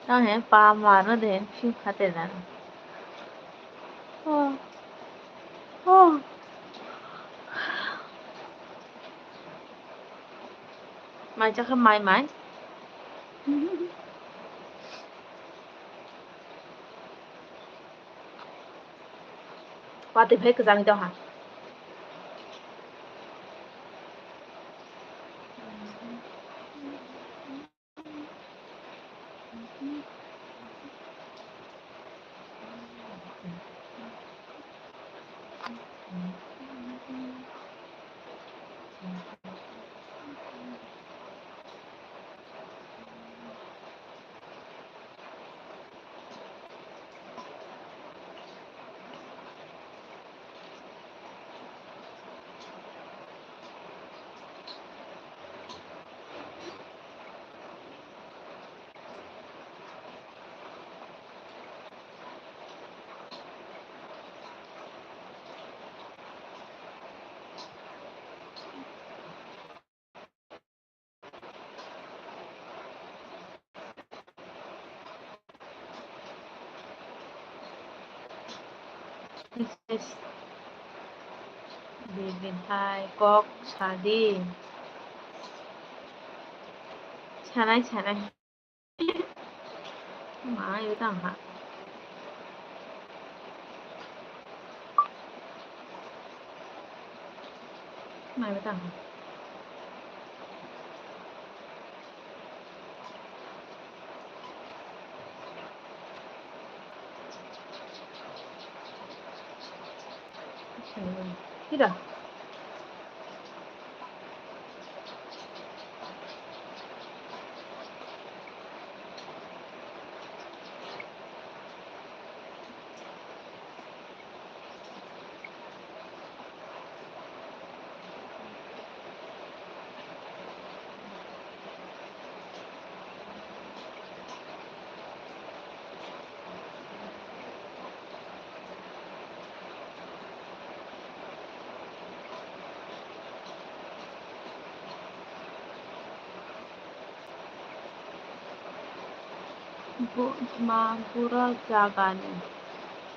hả pa mà nó đến phim khá tên là mai chắc là mai mãi qua tìm hết cái răng đâu hả Bibin hai kok sadi chanai chanai má yếu tầng hả mày yếu tầng hả cái đó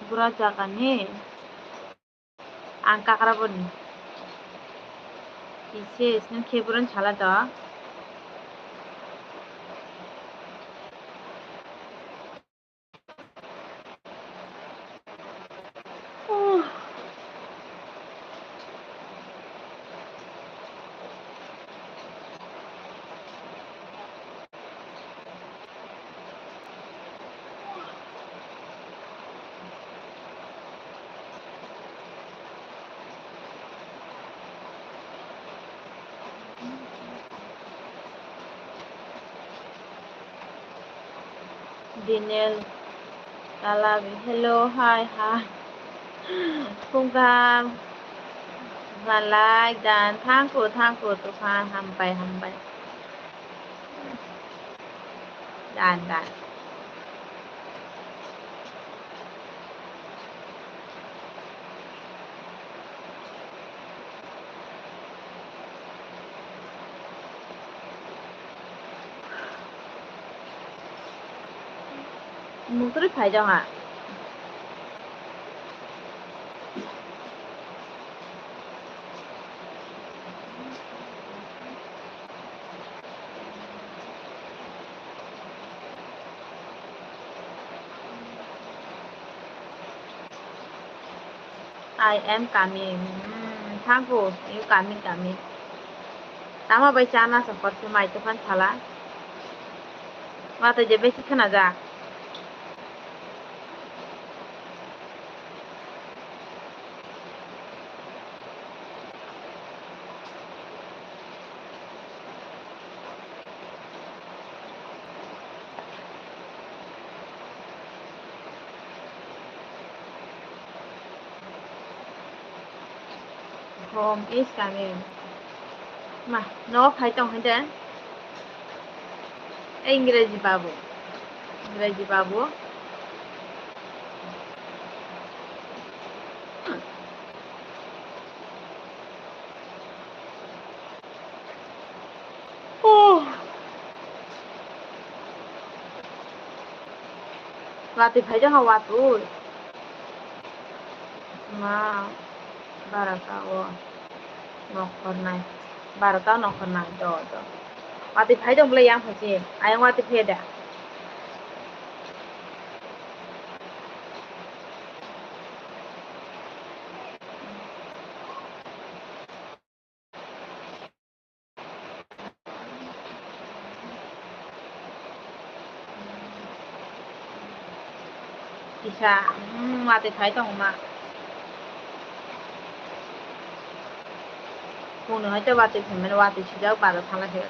Gura jaga nih angka karabon 비치에 있는 케이블은 잘하다. Dinel Talabi. Hello, hi. Kung ka like dan thangku tu pha hampai. Dan. Mungkin phải đâu hả? I am coming. Thanku, you coming. Tama bai chana support se mai to fan thala. Mata je besi khana ja. Home is coming. Ma, no phải tông hết đấy. ইংরেজি বাবু Wati bhaja ha watu. Ma baraka o nokor nai. Baraka nokor nai do. Wati bhaja mulai yang phaji. Ayang wati pheda. Isa wati bhaja ma. Kung hai cho wati phemen wati sijau pada thangla he.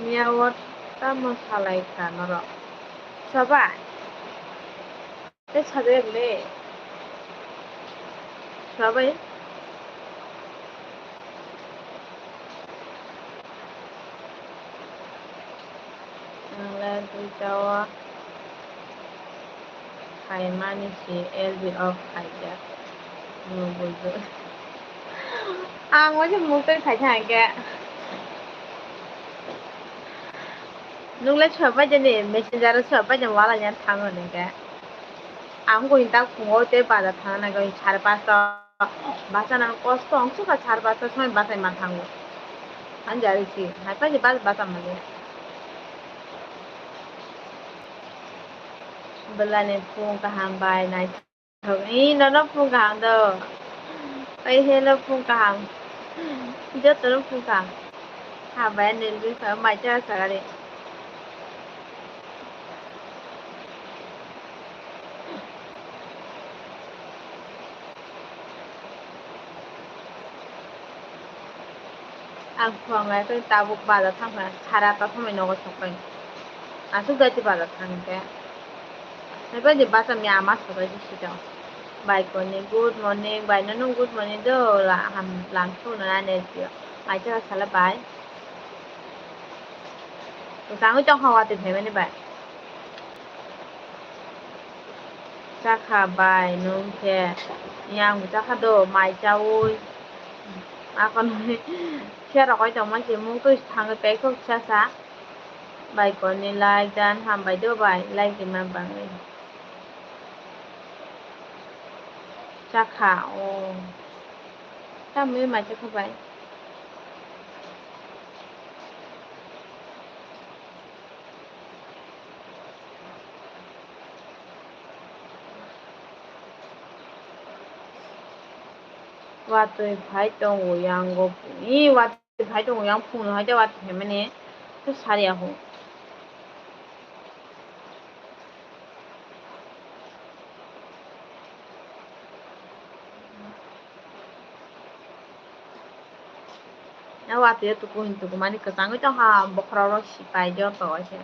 Miawat ta masalai kanoro. Saba. Te chade le. Sabai. Lan tu jawa. Khai mani si LB of Khaija. Nubudu. Ang wajib muktai khai ke. Nungla chapa jane messenger chapa jane wala jan thang ne ke. Ang ko hinta khungo te pada thang na ko 5:30 basa na kosto angsu ka 5:30 সময় বাসায় মা থাঙ্গো আমি যাইছি হাইপা যে বাসা মানে belane pung kahang bai nai thong i no pung kahang do ai hello pung kahang jo to pung kahang ha bai ne lu sa mai cha sa ga de ang phang ngai ko ta bu ba da thang ha chara ta thome no ko thok pai asu ga ti ba da thang ke haipa je basa mi ama sa ga ji si da bai ko ne good morning bai no good morning do la ham lang thu na ne ji mai cha sa la bai sáng có trong hoa thì thấy bên này chắc hà bài nung khe nhang chắc hà đồ mai cháu à còn xe rồi coi chồng anh chị muốn tôi thằng cái bé không xa xa bài còn này like dan ham bài đưa bài like thì mà bằng này chắc hà ô chắc mới mà chắc không phải 와또 발동 오양고 이 와또 발동 오양풍을 하자 와또 되면은 그 살이야고 나 와또 얘 두고 두고 많이 그 장을 좀하 뭐 그러러 시바이죠 또 어제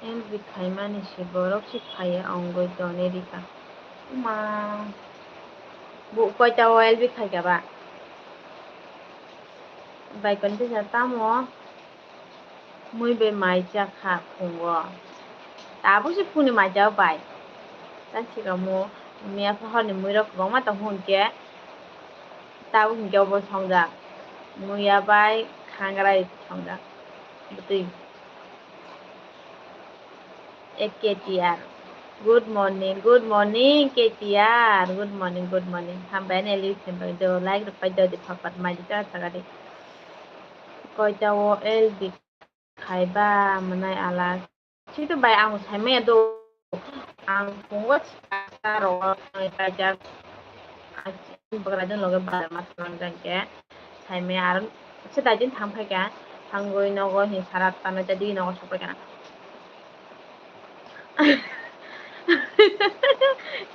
엘비 갈만이 시버럭시 파이에 엉거이 떠내리가 마 bộ coi cho elvi khai cả bạn bài cần cho nhà ta mò mui bên mai cha khả khủng bò ta bố sĩ phụ nữ mai cháu bài ta chỉ có mua mẹ phải hỏi mui đó có mà tao hôn kia ta cũng cho bố xong ra mui à bài khang cái xong ra bự eketr Good morning, KTR. Good morning. Hambai ne liu tempo do like the pai do di papat mai di ta sagadi. Koi tawo el di khai ba manai ala. Situ bai ang sai me do ang pungwa cha ro pai ja bagradon loge ba mas lang dan ke sai me aron se dajin thang phai ka thangoi nogo hi sarat tano jadi nogo sopai kana.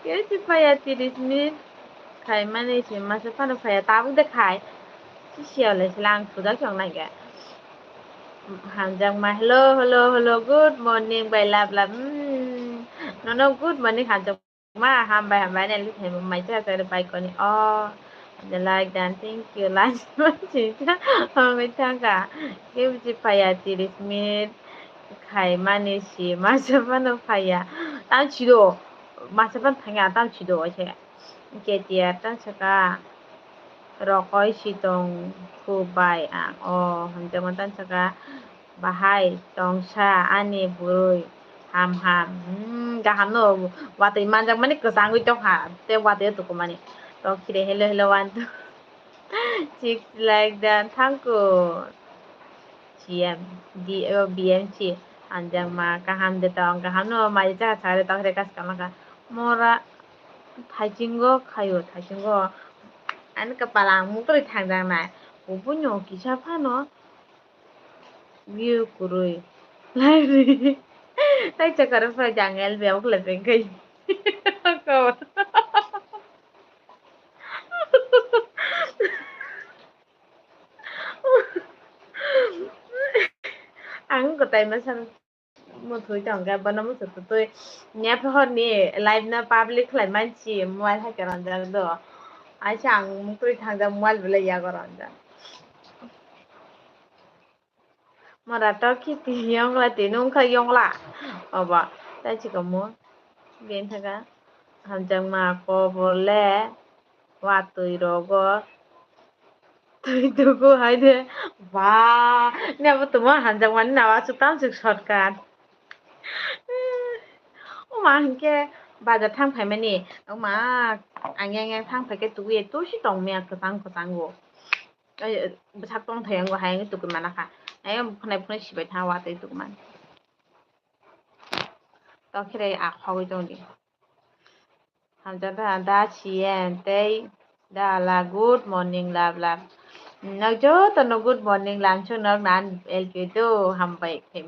Kaya si Paya tiris minit khai mane si masa pano Paya tabu de khai si siya le silang suda kyong nai ga hanjang ma hello good morning bai lab lab no good morning hanjang ma ham bai ne lu thai mai cha sa bai ko ni oh the like dan thank you like chi cha mai cha ga kaya si Paya tiris minit khai mane si masa pano Paya tang chido masa pan thanga tang chido che ketia tang saka rokoi sitong kubai ang hanjang tan saka bahai tong sa ani burui ham gaham no wate manjang mani kesang wi tong ha te wate tu ko mani to kire hello one two six like that thank you GM BMC hanjang ma gaham de tong gaham no mai cha sa de tong re kas kamaka mora thaichinggo khayo thaichinggo an kapalang mu kri thangjang nai ubunyo kisa phano view kurui lai ri tai chakar fa jangel be ok le kai ko ang ko tai ma san mo thui chang ga bana mo tu tôi nya pha hot ni live na public lai man chi mobile ha karan da do ai chang mu kri thangjang mobile bele ya karan da Marato kiti yong la tinung kha yong la ba ta chi ko mo gen thaga hamjang ma ko bole wa tui rogo tui tugu haide wa ne ba tuma hamjang man na wa sutam sik shortcut o ma hanke bajar thang phai mani o ma angyang thang phai ke tuye to si tong me ka tang go sak tong thayang go hayang tu mana ka ai phnai phnai sibai tha wa tai tu man to khire a khawi tong di hamjang da chien tei da la good morning lab lab nagjo to no good morning lang chu nok nan el ke to hambai ke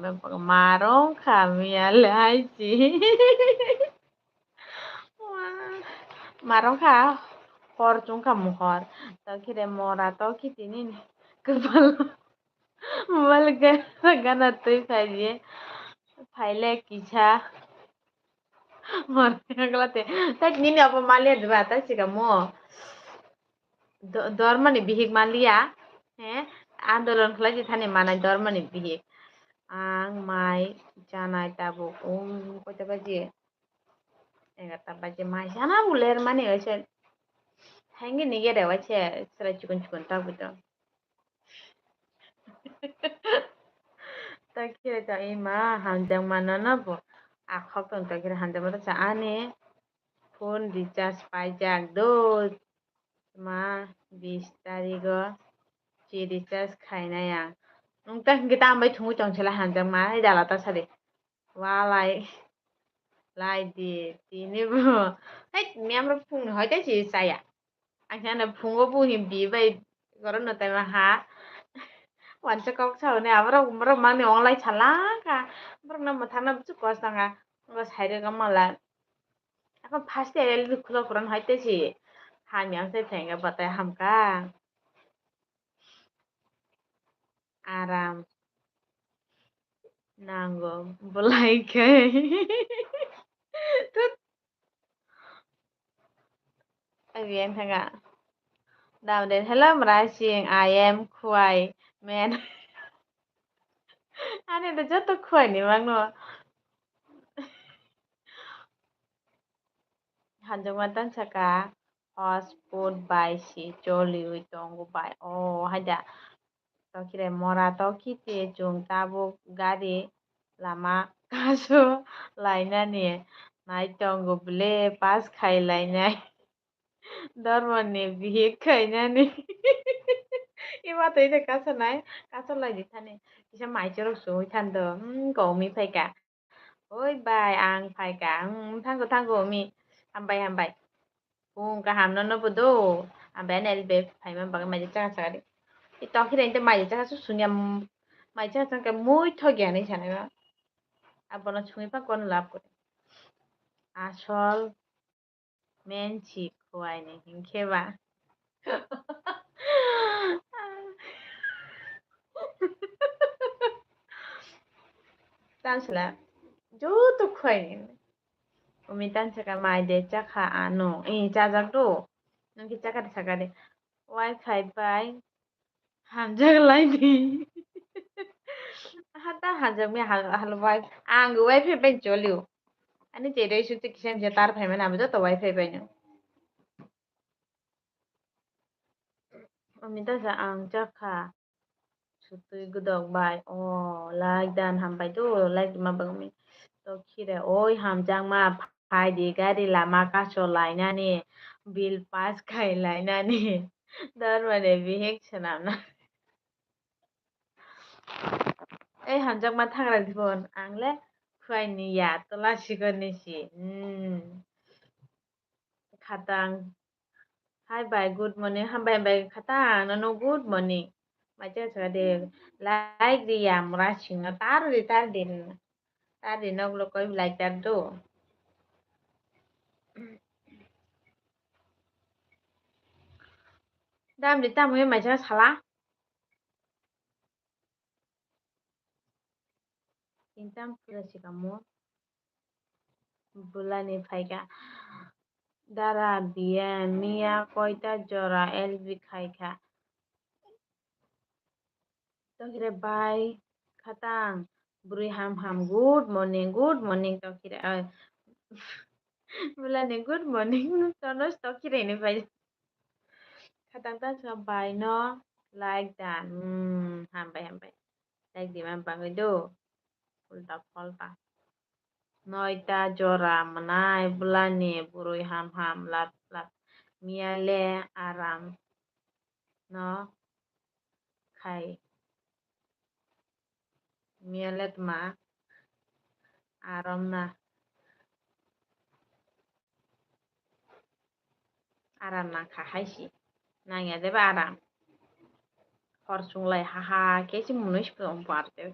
ma rong kha mia lai chi marong kha hor chung kam hor to khire mora to khitini kapal mal ga gana tui phaiye phaile kicha mor galate tak nini apa malia dba ta chika mo dormani bihik malia आन्दोलन खालाय थाने मानाय धर्मनि बिहिक आं माइ जानाय दाबो कयता बाजि 11টা बाजि माइ जाना बुलेर माने एसे hangi ni gere wache sira chukun tabuto takira ta ima hanjang manana bo akhok tong takira hanjang mata sa ane phone recharge paijak do ma 20 tarigo chi recharge khainaya nungta kita ambai thungu chongchela hanjang ma ai dala ta sare walai lai di tini bo ai miam ro phung hoi ta chi saya anh chàng là phung có bu hiểm bí vậy có nó tại mà há hoàn cho câu sau này à bắt đầu mang này online chả lá cả bắt đầu mà thằng nào chút có sang à có sai được mà là এখন ফার্স্টে এল খুলো কোরআন হইতেছি হামি আছে ফেঙ্গা বাতায় হামকা আরাম নাঙ্গো বলাইকে Tut, bien thanga đào đến hello mrasing I am khuai man anh এটা যত khuai ni mang no 한정완단 차가 hotspot by si choli wi tongo by haja tokire mora tokite chung tabo gari lama kaso laina ni Nai tongo bele pas khailai nai. Dormani bihe khainani. Ima tới thì cá sấu này, cá sấu lại gì thanh này, thì sao mày chưa được số thanh đó, cậu mi phải cả, ôi bài ăn phải cả, thang của mi, ham bài, cái ham nó bự đô, bé này bé phải mà bằng mày chắc sao đấy, thì tao khi đến tới mày chắc số nhầm, mày chắc cái mũi thôi kìa này chẳng này, à bọn nó chui phát con lạp của, আসল main চিক খোয়াই নি খেবা Tansa la, jutu khwain. Umi tansa ka mai de chakha ano. Chajak do. Nang ki chakha de saka de. Wai khai pai. Hamjak lai di. Hata hamjak me hal wai. Ang wai phe pen choliu. Ani te dei su te kisam je tar phe me na to wai phe pen. Umi tansa ang chakha. Sutui gudok bai. Oh, like dan ham bai do. Like ma bang mi. To khire oi hamjang ma phai di gari lama ka cho lai na ni bill pass khai lai na ni dar mane bihek chanam na ei hamjang ma thangra dibon angle khwai ni ya tola sigon ni si khatang hi bye good morning ham bye bye khatang no good morning ma cha sa de like di yam ra singa tar din no lo koi like tar do dam di tam he ma cha sala intam pura si kamu Boolani ফাইকা দারা বিয়া মিয়া কয়টা জরা LB খাইখা তখিরে by খাতাং বুড়ি হাম good morning তখিরে Boolani good morning তনস তখিরে নি by খাতাং তা সবাই ন লাইক দান হাম বাই লাইক দিমান বাঙৈ দো উল্টা ফলটা Noita jora manai bulani burui ham lat miale aram no khai mialet ma aram na khahaisi nanya deba aram horsung lai haha kesi munush pe parte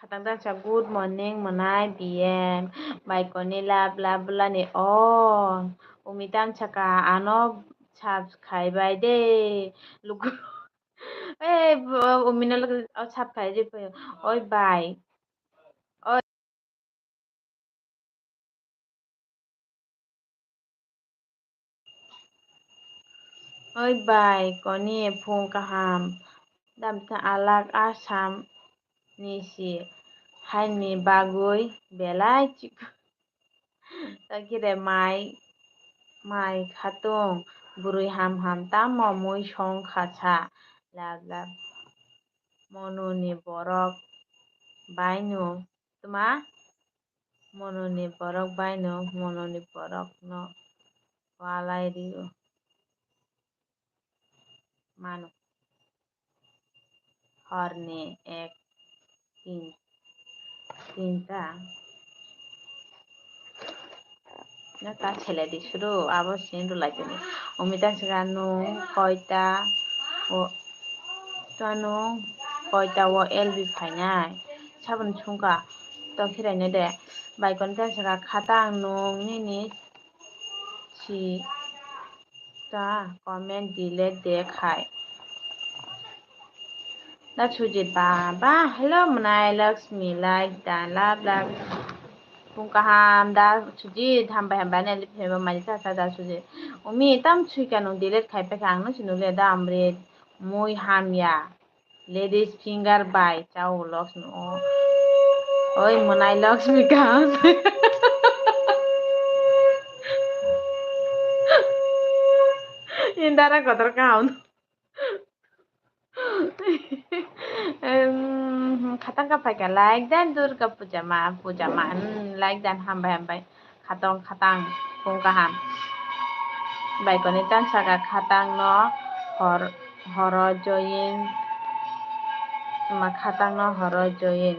Khatang sa good morning manai PM baikoni lab bulani on umitam chaka ano chap khai bai de luk eh umina luk chap khai de oi bai oi oi bai koni phung kaham dam ta alak asam nisi haini bagoi belai chik takire mai khatung burui ham tamo mui song khacha lab mononi borok bainu tuma mononi borok bainu mononi borok no walai riu manu horni ek তিনটা না তা ছেলে দি শুরু আবার সিন্ডু লাগেনি অমিতা গানু কয়টা ও তানু কয়টা ও LB ফাইনাই সাবন সুঙ্কা তো খিরাইনে দে বাইকন গাছরা খাতা নং নিনি si ta comment dile dekhai na sujit ba hello manai lakshmi like dan lab pung kaham da sujit ham ba ne lip heba mai sa da sujit umi tam chui kanong dile khai pe kang no sinule da amre moi ham ya ladies finger by chau lakshmi oi manai lakshmi kan indara kotor kaun Khatang kaphaika like dan Durga puja ma like dan hambai khatong khatang phung kaham bai koni tan saka khatang no hor horo join ma khatang no horo join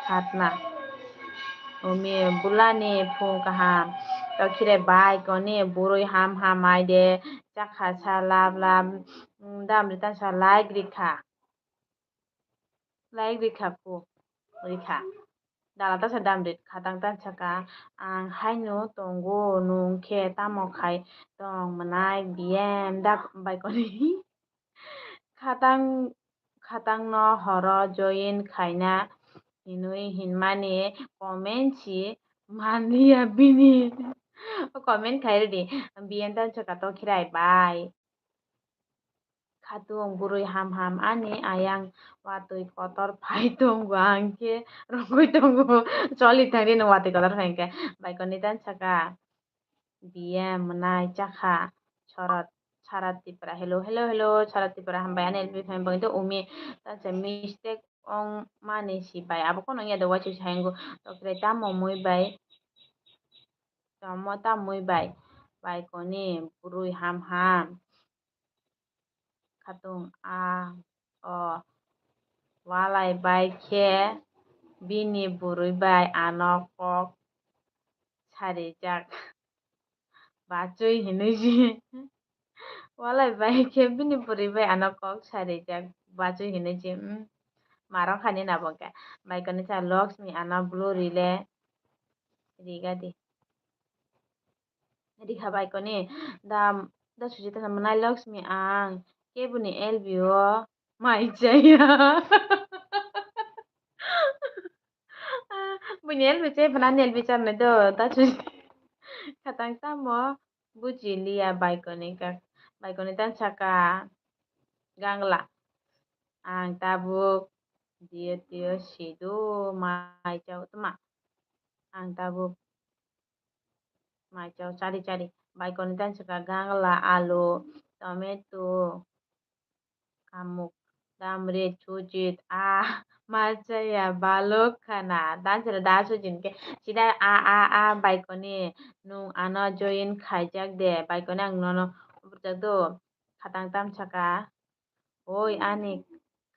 khatna umi bulani phung kaham to khire bai koni burui ham ai de chakha sa lab dam tan sa like rikha pu rikha dala ta sadam rit khatang tan saka ang haino tongo nung khe tamo khai tong manai biem dak bai koni khatang khatang no horo join khaina hinui hinmani comment chi mania bini comment khairi di bien tan saka to khirai bai Khatung burui ham ani ayang watui kotor phaitung angke rongoi tongo choli thari no watui kotor phaingke baikoni tan saka BM nai chakha sorot sarat tipra hello sarat tipra hambai ani elbi phaim bang to umi tan sa mistake ong mani si bai abo kono ya do wachu saingo to kre tamo mui bai tomo tam mui bai baikoni burui ham khatung a o walai bai khe bini burui bai ano kok sarijak bachui hinui ji walai bai khe bini burui bai ano kok sarijak bachui hinui ji marok khani na bongke bai koni sa Lakshmi ano blue rile rigadi rikha bai koni da sujita na manai Lakshmi ang kebuni LBO mai chaya Bunya LBC pernah LBC na do ta chu katang tamo buji liya baikoni tan saka gangla ang tabuk dia sidu mai chau tama ang tabuk mai chau cari baikoni tan saka gangla alu tomato amuk damre chujit macaya balok kana dan sera da sujin ke sida baikoni nung ano join khaijak de baikoni ang nono burjak do khatang tam saka oi ani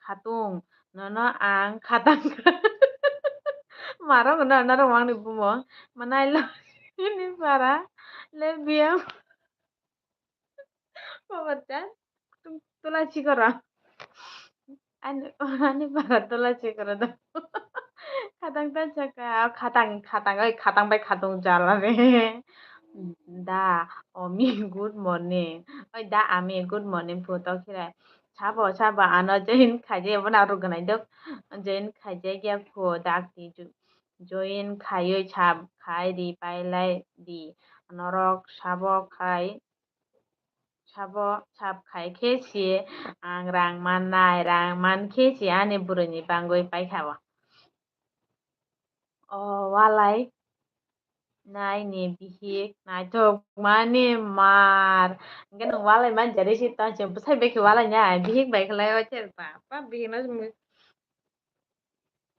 khatung nono ang khatang marong no naro mang ni bumo manai lo ini para lebiam pamatkan tula chikora ani para tula chikora do khatang tan saka khatang oi khatang bai khatung jala re da omi good morning oi da ami good morning photo khirai sabo ano jain khaje bana ruganai dok jain khaje gya pho dak ti join khayoi sab khai ri pailai di norok sab khai khesi ang rang man khesi ani buruni bangoi paikhawa walai nai ni bihik naitok mani mar cái nung walai man jari si ta chem sai be ki walai nya bihik bai khlai o cher pa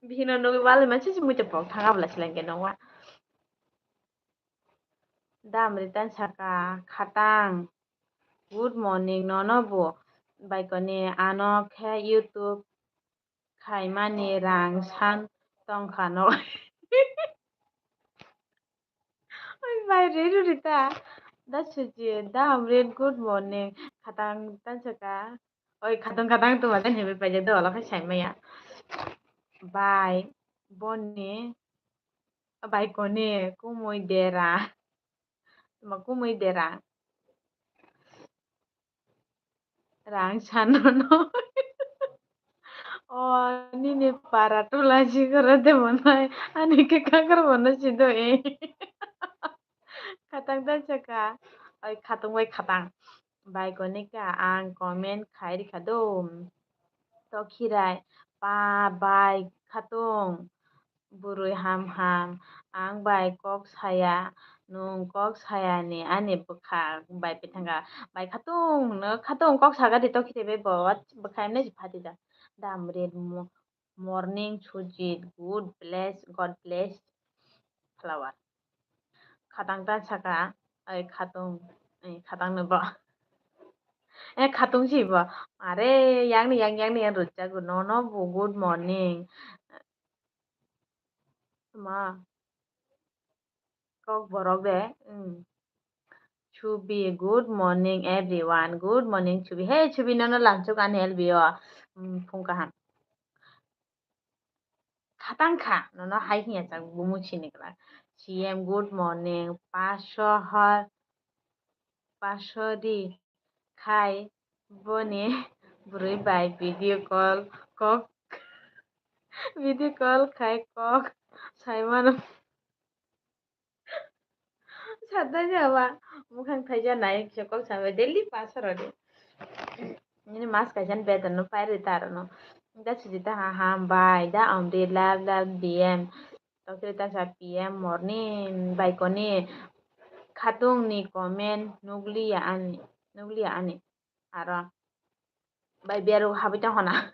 bihino no walai man si mu te pok thanga bla silang ke nong wa dam ritan saka khatang good morning nono bo bai koni ano khe YouTube khai mani rang san tongkha no oi bai re ru rita da suji da amre good morning khatang tan saka oi khatang tu ma kan hebe pa je do la khai sai maya bai boni bai koni kumoi dera ma kumoi dera rang san no nini para tulaji karate manai ani ke kakar mana sido khatang tan saka oi khatung bai khatang bai konika ang comment khairi khadum to khirai pa bai khatung burui ham ang bai kok saya nung kok sayani ani bukha bai pitanga bai khatung no khatung kok saga de to khite be bot bukha ne phati da dam red morning sujit good bless god bless flower khatang ta saka ai khatung ai khatang no ba e khatung si ba are yang ni rutcha gu no bu good morning ma kok borok de Chubi, good morning everyone. Good morning, Chubi. Hey, Chubi, no, lancho kan helbio. Pungkahan. Katangka, no, hai hiya chang bumuchi nikla. CM, good morning. Pasho di, khai, bone, brui by kok, video call, khai, kok, Simon, sadda jawa. Mukhang thaja naik, kok, sampai daily pasar ade. Ini mas kajan bedan no fire tar no. Da sujita ha bai da amri lab BM. Tokita sa PM morning bai koni khatung ni comment nuglia ani ara bai biaru habita hona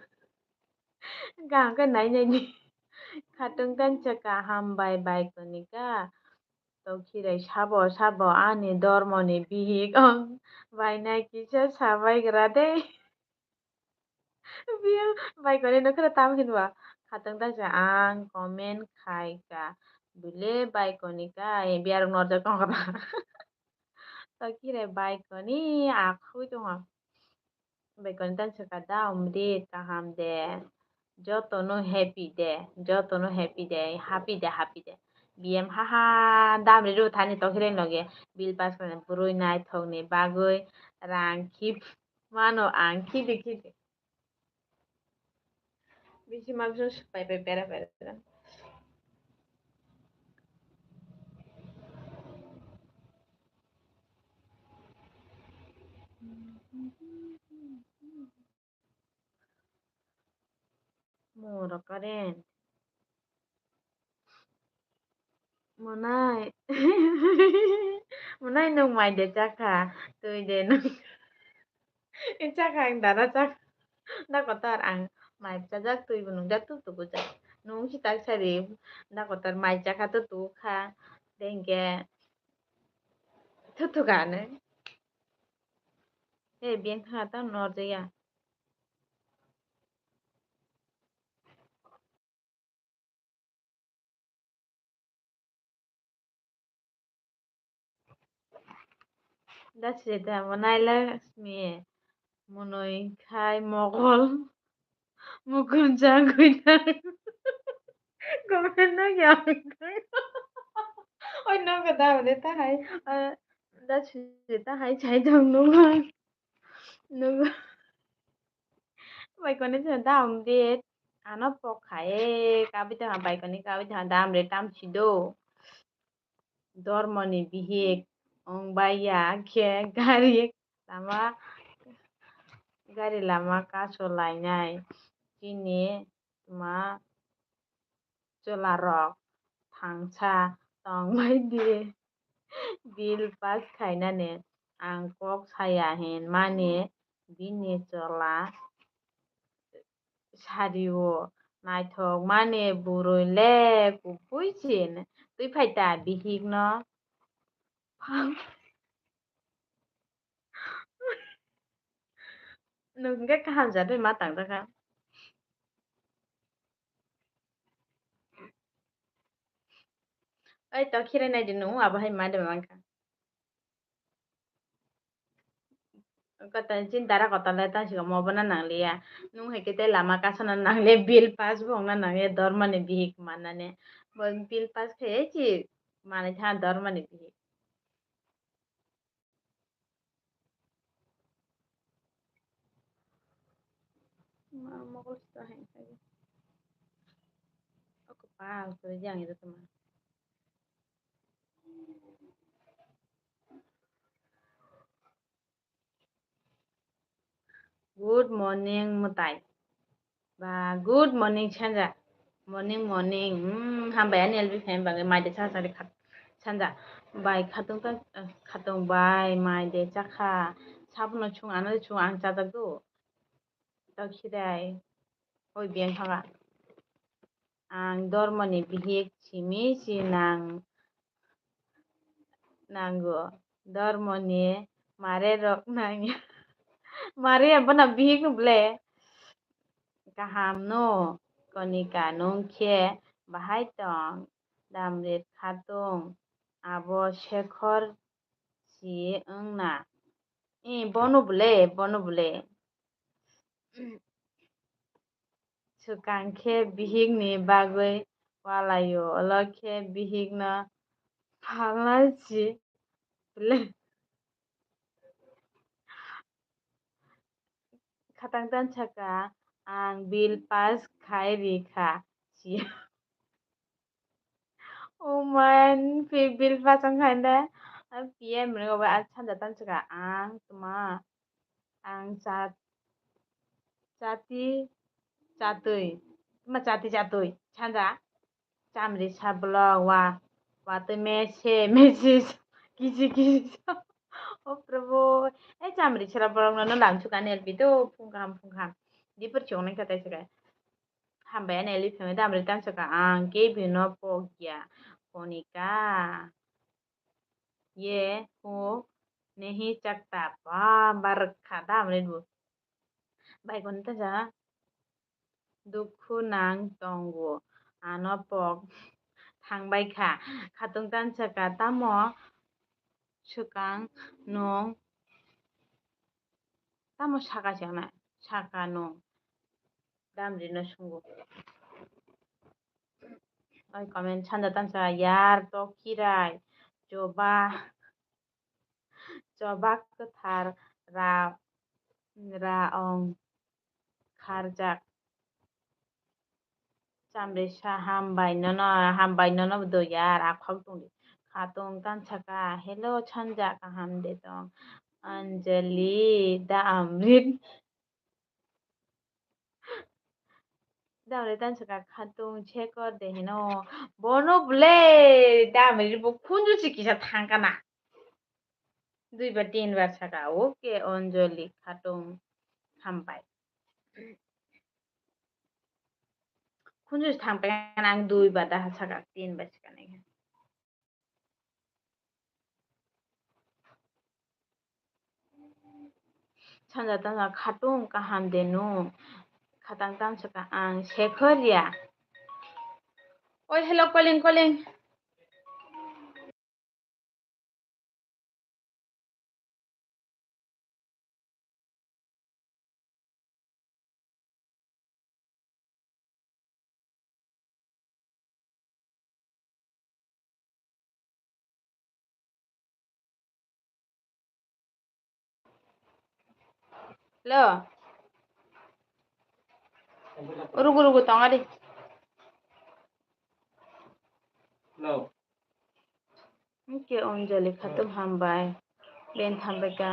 gang ka nai ni khatung tan chaka bai koni ka tokhirai sabo ani dormoni bihik bai nai kisa sabai grade biar baik kali no kira tam kinwa khatang ta sa ang comment khai ka bile baik koni ka biar ngorja kong kata to kire baik koni aku itu mah baik koni tan sa kada umri kaham de joto no happy de BM haha dam ri ru thani to kire noge bil pas kone purui nai thong ni bagoi rang khip mano ang khibi Bisi magos pera. Muro karen. Munai. Munai nung mai de chaka. Tui de nung. Chaka ang dara chak. Da kotar ang mai chajak tui bunung jak tu ku chak. Nung si tak sari. Da kotar mai chaka tu kha. Dengke. Tu ka ne. Bien kha ta nor je ya. That's it. Munai la mi. Munoi khai mogol. Mukun chang kuina. Comment no yang. Ôi nó người ta mà người ta hay đã người ta hay chạy trong đúng không? Đúng không? Vậy còn đến giờ ta không biết. À nó bọc khai kabi ta bay còn kabi ta dam re tam chido. Dormoni bihik. Ong baya ke lama gari lama kaso lainai. Kini ma chola rock thangcha tong mai die bil pas khainane ang kok saya hen mane bini chola sario naithok mane buroi le kupuichin tui phaita bihik no nung cái kaham ja doi ma tang da ka ai to khire nai dinu abahai ma de man ka kata chin dara kota le ta siga mo bana nang le ya nung he kete lama ka sana nang le bil pas bong na nang le dor mane bihik manane bon bil pas khe chi mane tha dor mane bihik ma mo ko sta hen ka ko pa ko jang itu teman good morning mutai ba good morning chanja morning hambai ani elbi fem ba mai de sa sa de khat chanja bai khatung bai mai de chakha sabno chung ano chung ang chadak do tau khidai oi biang thaga ang dormoni bihik simi si nango dormoni mare rok nang mare bana bihik ble kaham no konika nongkhe bahai tong damrit khatung abo shekhor si wngna bono bole swkangkhe bihik ni bagui walayo olo khe bihik no phalna si bole khatang tansaka ang bill pass khai rikha si oh man bill pass ang khai da PM ringo ba chanda tansaka ang tuma ang chati chatui tuma chati chatui chanda chamri sablo wa to mese kisi oh prabhu chamri chara borong no lang chuka nel bido phungkham dipur chong nang katai saka hambai ne li pheme damri tan saka ang ke bino pogya konika ye ho nehi chakta ba barkha damri bu bai kon ta ja dukhu nang tongo ano pok thangbai kha khatung tan saka tamo swkang nong tamo saka chana saka nong damri no sungo oi comment chanda tansa yar to kirai joba kathar raong kharjak chamre sa hambai no do yar akhok tung khatung tansaka hello chanja kaham de tong anjali da amrit damre tansaka khatung chekor de hino bono bule damri bo khunju chikisa thangkana 2 বার 3 বার ছাকা ওকে অঞ্জলি খাটং হামবাই খুঁজুস থামপাই আং 2 বার দাহা ছাকা 3 বার ছাকা নাই ছানজা তানজা খাটং কাহাম দেনু খাতাং তাম ছাকা আং শেখরিয়া ওই hello calling hello rugu tangari hello ওকে অঞ্জলি খাটং হামবাই Ben থামবাইকা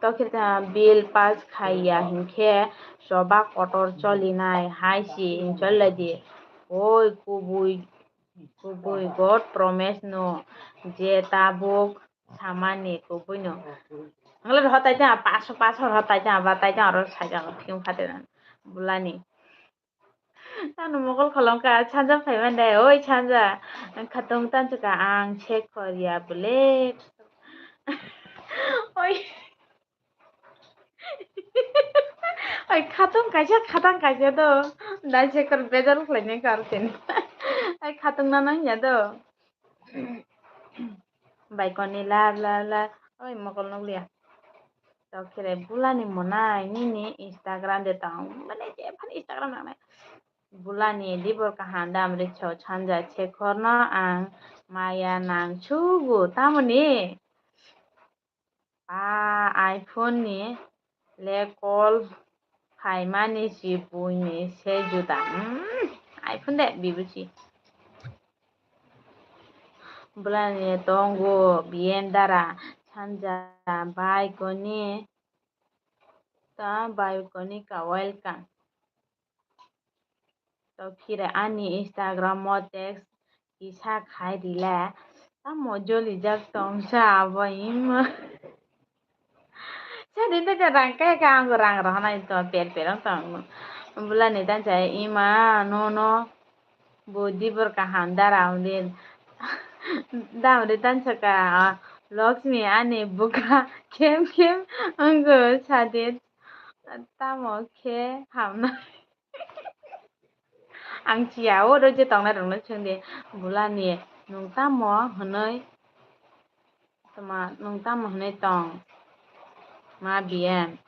তখিতা bill pass খাইয়া হিংখে সবা কটর চলি নাই হাইছি চল্লা দিয়ে ওই kubuy God promise no je tabuk samani kubuy no ngala hotai ta 500 hotai ta batai ta aro saja film khate na bulani tanu mogol kholongka chanja phaiban dai oi chanja khatong tan chuka ang check koria bule oi oi khatang kaisa to dai check kor bezar khlaine karten ai khatong na nang ya to bai koni la oi mogol noglia tau kire bulani monai nini Instagram de tang mane je phan Instagram nang bulani dibor kahanda amri chau chanja chekorno ang maya nang chugu tamoni iPhone ni le call phaimani si buini se juda iPhone de bibusi bulani tongo bien dara chanja bai koni ta bayokonika welcome to kira ani Instagram mo text isa khai dile ta mo joli jak tong sa abo ima sa din ta rang ka ka ang rang rang na to per tong bula ni tan sa ima no bodi per ka handara undin dam de tan sa ka Lakshmi ani buka kem anggo sadit tamo ke hamna ang chiao do je tong na dong na chung de bulani nung tamo hanoi tama nung tamo hanoi tong ma bien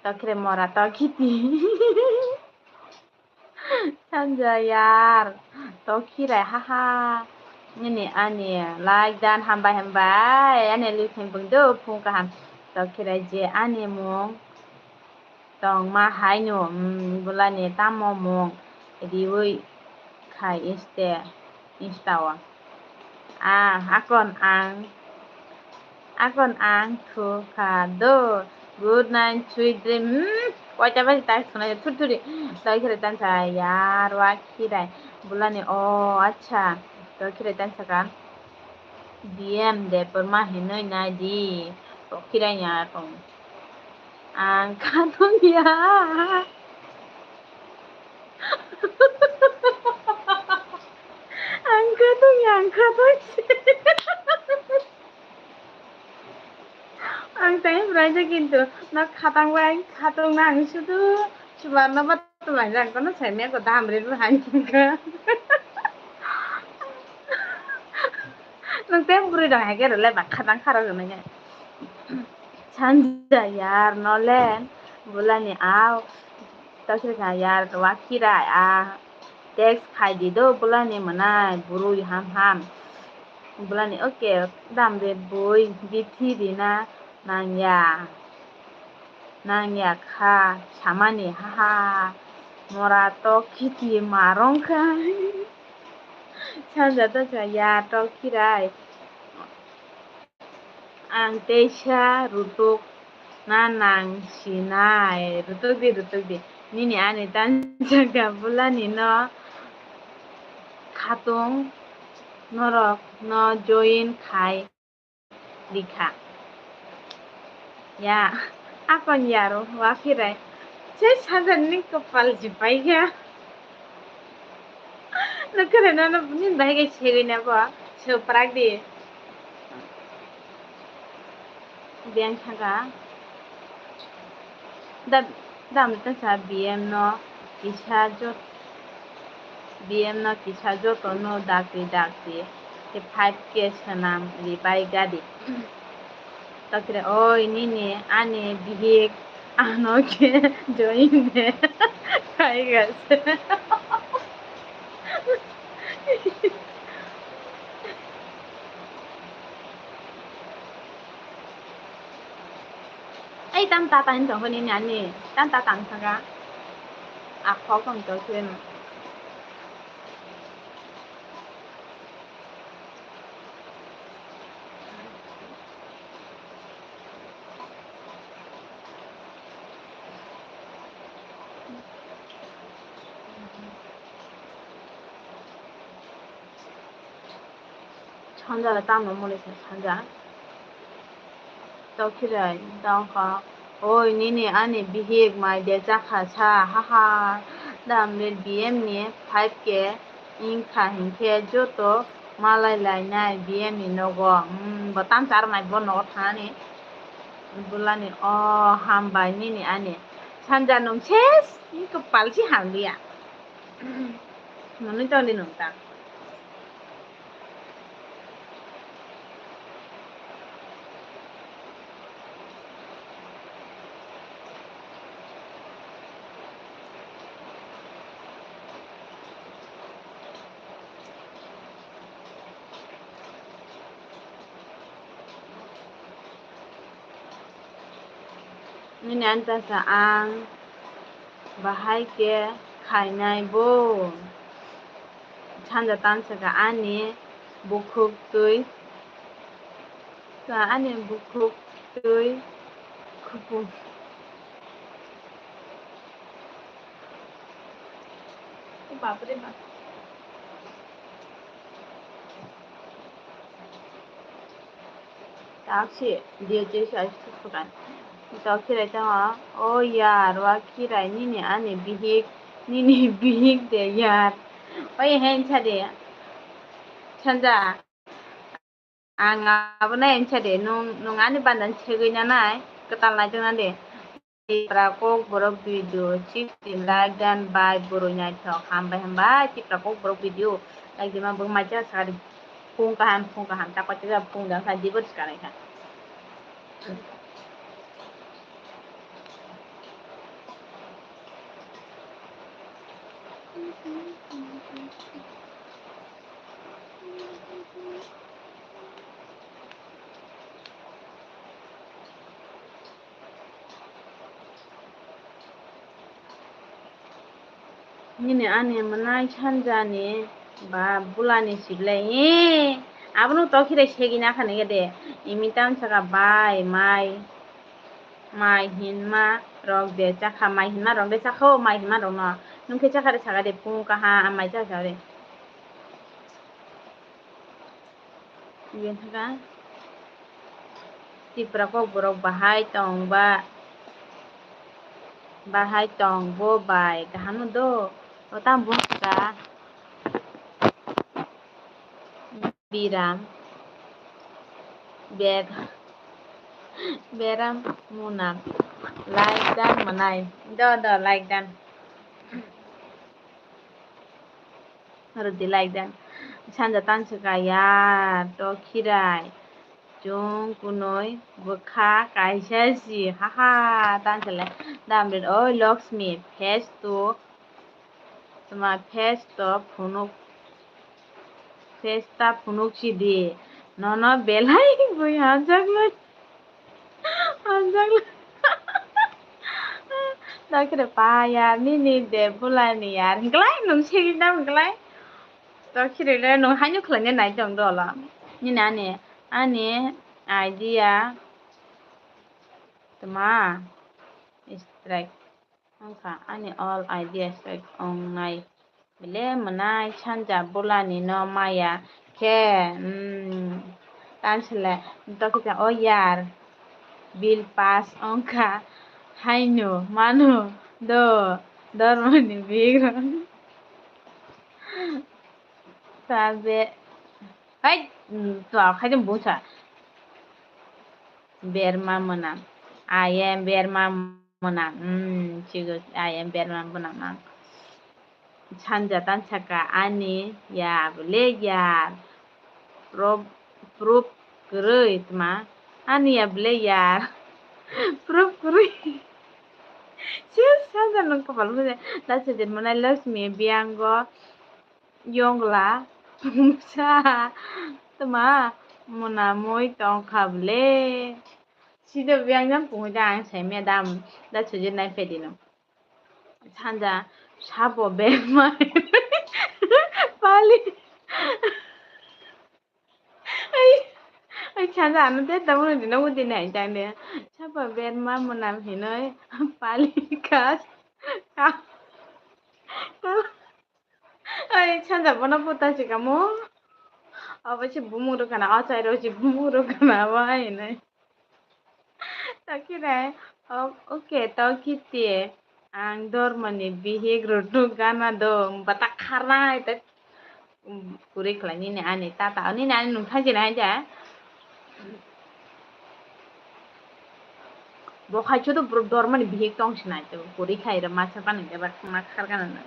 takre mora to kiti sanja yar to kira haha ini ani like dan hambai ani likhing bung do phung ka ham to kira je ani mong tong ma hai no bulani tamo mong di woi khai instawa akon ang thu ka do good night sweet dream wacha ba ta suna thuri dai khire tan sa yar wa khirai bulani o acha to khire tan sa kan dm de por ma hinoi na di to khirai nya tong ang katong ya ang katong ang tayo belajar gitu na khatang bai khatong na ang sudu subarna bat belajar kono saya ko damre ru hanjingka nang tem buri dang hage le ba khatang kharo gna chanja yar nolen bulani aw tasir ka yar wakira text khai di do bulani manai buru ham bulani oke damre boy bithi dina nangya kha samani haha mora to kiti marong kha chanja to ya to kirai ang teisa rutuk nang sinai rutuk di nini ani tan jaga bulani no khatong norok no join khai dikha ya akon yaro wakirai che sadanni kopal jipaiga nakare na nin bahige chegi na ba choprak di biang thaga dam ta sa bm no kisha jo to no dakti te 5k sanam ribai gadi takre oi nini ani bihik ano ke join de kai gase ai tam ta tan to ni ani tan ta tang thaga a kho kong to chen 천자를 땀 너머리서 천자 또 그래 또 oi nini ani bihik mai de jakha cha haha dam le bm ni 5k in kha hinke joto malai lai nai bm ni nogo botam char mai bon no thani bulani o hambai nini ani chanja nong ches ni ko palchi hamlia noni toli nong ta ini anta sa ang bahai ke khainai bo chanja tan sa ka ani bukhuk tui ka ani bukhuk tui khupung বাপরে বাপ Taxi, dia je shi fukan. Taxi rai ta oh yaar wa kirai ni ne ane bihik ni bihik de yaar. Oi hen chade. Chanja ang abna hen chade nung ani bandan chegina nai ketal na jona de. Prakok borok video chip like dan by boronya thok hamba prakok borok video like dima bung maja sari pung kaham takot juga pung dan kan dibut sekarang kan. Ini ane menai chanjani ba bulani siblai abnu to khire segina khane gede imitam saka bai mai hinma rok de chakha mai hinma rok de chakho mai hinma rok no nungke chakha de saka de pung kaha amai cha sare yen thaka tipra ko borok bahai tong bo bai kahanu do otam bo ka biram ber beram munam like dan manai do like dan harus di like dan sanja tan sekaya to khirai jung kunoi bukha kaisa si haha tan sele damrin oi locksmith face to ফেস্তা ফুনুকছি দিয়ে নন বেলাই বই হাজাগলো Dakire pa yaar ni de bulani yaar glai nung segi dam glai dakire le nung hanyu khlane nai jong do la ni na ne ane idea tama strike angka ane all idea strike on nai bile manai chanja bulani no maya ke tansle dakire o yaar bill pass angka haino mano do dormani bigro sabe hai to khadim busa berma mona I am berma mona chigo I am berma mona mang chanja tan chaka ani ya bole ya proof groi tma ani ya bole ya proof groi chanja nung kapal buse dase din mana Lakshmi biango yongla pungsa tma mona moi tong khable sido biangnam pungja ang sai medam da chujin nai pedino chanja sabo berma pali ai chanja anu te tamu dina udi nai jangde sabo berma monam hinoi pali kas ai chanja bona puta chikamu 어버지 무무로 가나 어차이로지 무무로 가나 와이네 takire oke tokiti ang dormani bihig rodu gana do batak karna ita kuri klani ne ani tata ani ne ani nung thaji na ja bo khaicho to dormani bihig tong sinai to kuri khaira macha bani de bar ma khargana na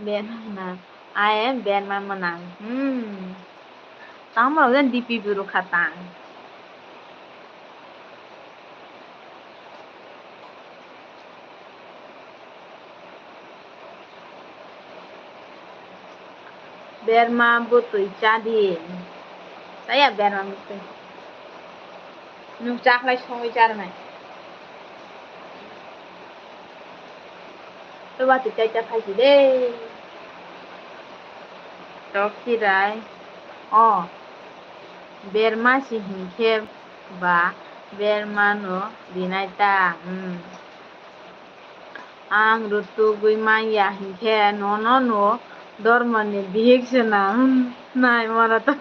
ben na I am ben ma manang tama udan dipi biru khatang berma butui jadi saya berma butui nung chaklai songi charnai tôi ba tự chơi cho phải gì đi đó khi đấy berma si hinke ba berma no dinaita ang rutugui maya hingke no dormani bihiksena nai mara to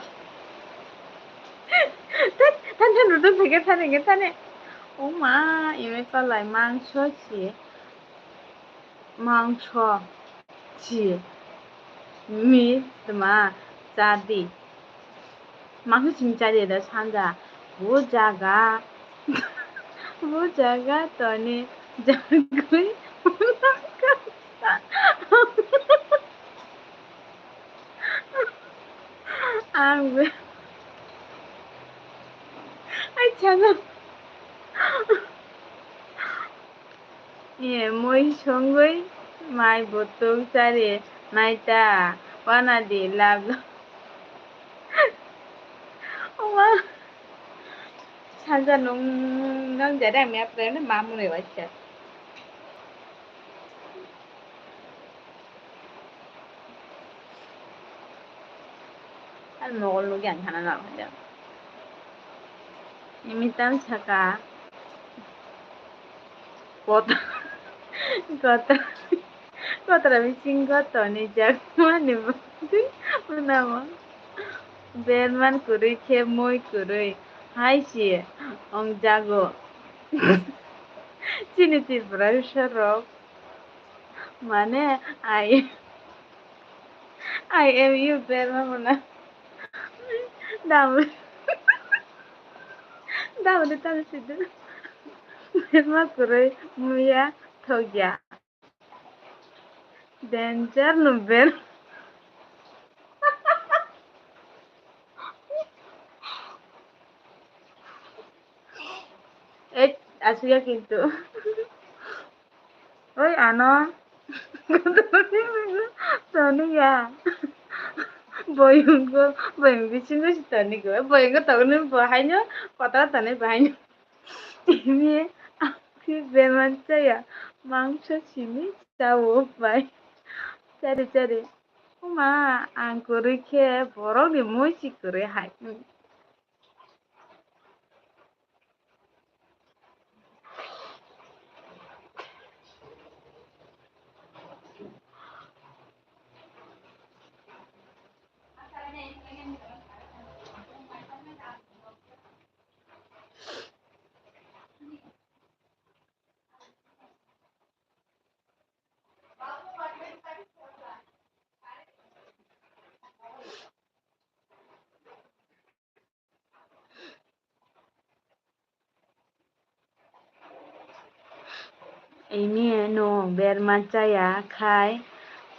tan rutug থেকে থানে ও মা ইমে কলাই মাংস ছি 미 마 짜디 마크 진짜리에다 산자 모자가 떠니 자구이 아왜 아이 참아 예 moi songoi mai botong sari naita wanadi lab oma 산자 농장자랑 매프레는 마무리 왔어 한 먹을 게 괜찮아 나오죠 이미 땀 차가 걷다 걷다 걷다라 미친 것더니 자꾸만이 뭐나뭐 벨만 그르이 캐모이 그르이 하이시 엉자고 চিনিতি 브라셔럽 মানে I am you 벨마구나 다음에 다음에 시드 벨마 그르이 무야 턱이야 danger Nobel এই আসিয়া কিন্তু ওই আনো তনিয়া বয়ঙ্গ বয়ঙ্গ বিচিন তনিগো বয়ঙ্গ তখন বাহাইনো কথা তনে বাহাইনো ইমি আখি বেমান চাইয়া মাংস চিনি চাও বাই চারি মা আং করে খেয়ে বড় মইছি করে high ini no bermacaya khai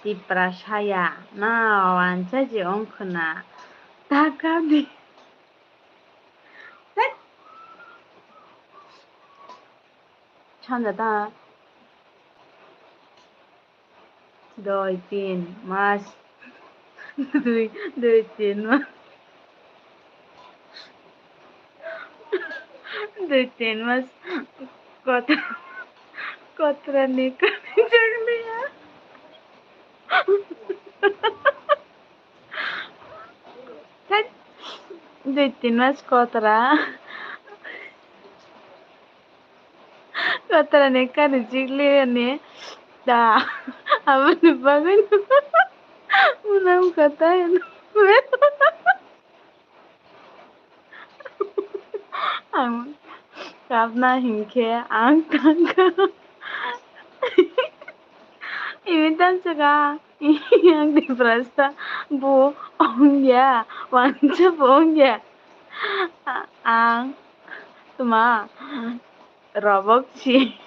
tiprasaya na wancaji ongkuna takadi 천자다 2-3 মাস 2-3 মাস 2-3 মাস কথা কতরা নিকা জগলিয়া 2-3 মাস কতরা নিকা জিগলিয়া নে da abang bangun unang katayan ang kapna hingke ang tangka imitan saka yang diperasa bu ongya wanca ongya ang tuma robok si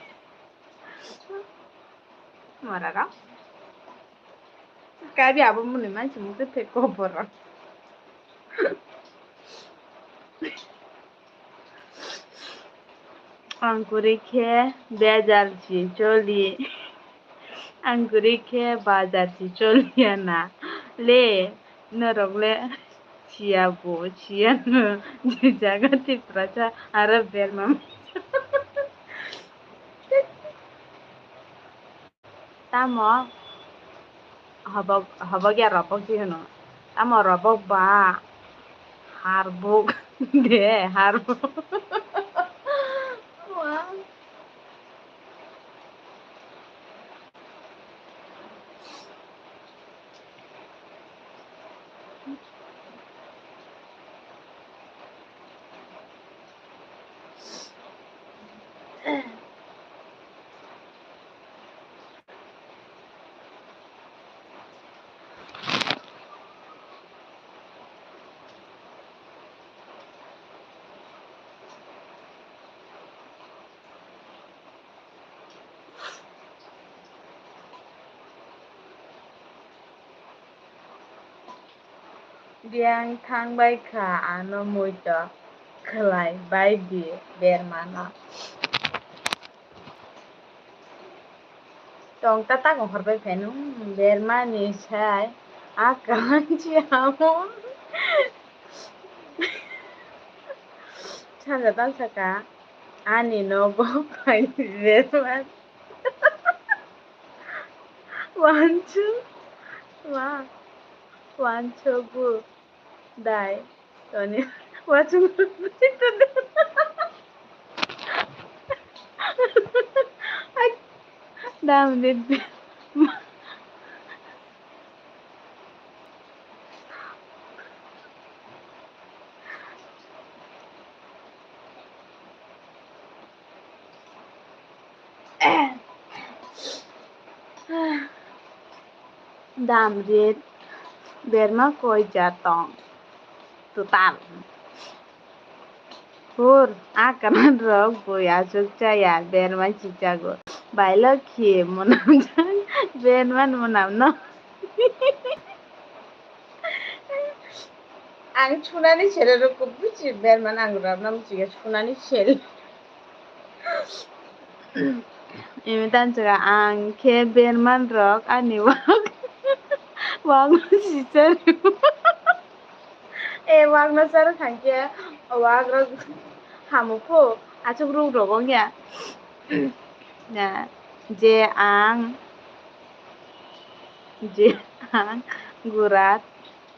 marara kabi abang muni manci mungkin tekobor अंकुरी खे बेजारची चोली अंकुरी खे बाजारची चोलिया ना ले नरगले चियाबो चियानो जागति प्रचा आरो बेरमा तामो हबग्या रबक जिहोनो तामो रबक बा हारबक दे हारबक Diang थांबाय खा ano muito kelai baidi bermana. Tong tata kong horbai phenu bermani sai akalanchi amo. Chanja tansaka ani nogo pai berman. One two one one two bu dai. Tony watching Damn it. Damn it. Berma koi jatong. Total. Hur, akanan rog boy asuk chaya berman chichago. Baila kie monam jang berman monam no. Ang chunani chere ro kubuchi berman ang rabnam chiga chunani chere. Imitan jaga ang ke berman rog ani wag wag chicharu. Wag na sar khangke wag rog hamupo achuk rug rogong ya. Na je ang gurat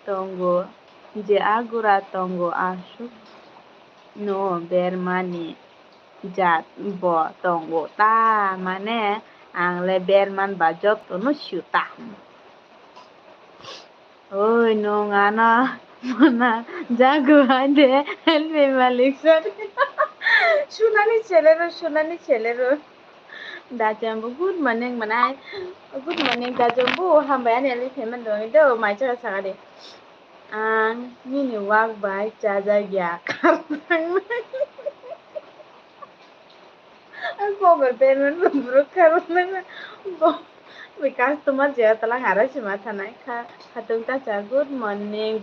tonggo je a gurat tonggo asuk no bermani jat bo tonggo ta mane ang le berman bajot to no syuta. Oi no ngana mana jago ade helpe malik sir. Sunani chelero. Dajambu good morning manai. Good morning dajambu hambayan eli payment dong itu mai cara sagade. Ang mini wag bai jaja ya karang. Ang power payment bro karang. Because তোমার যে তালা হারাইছে মাথা নাই খাতুন তা good morning.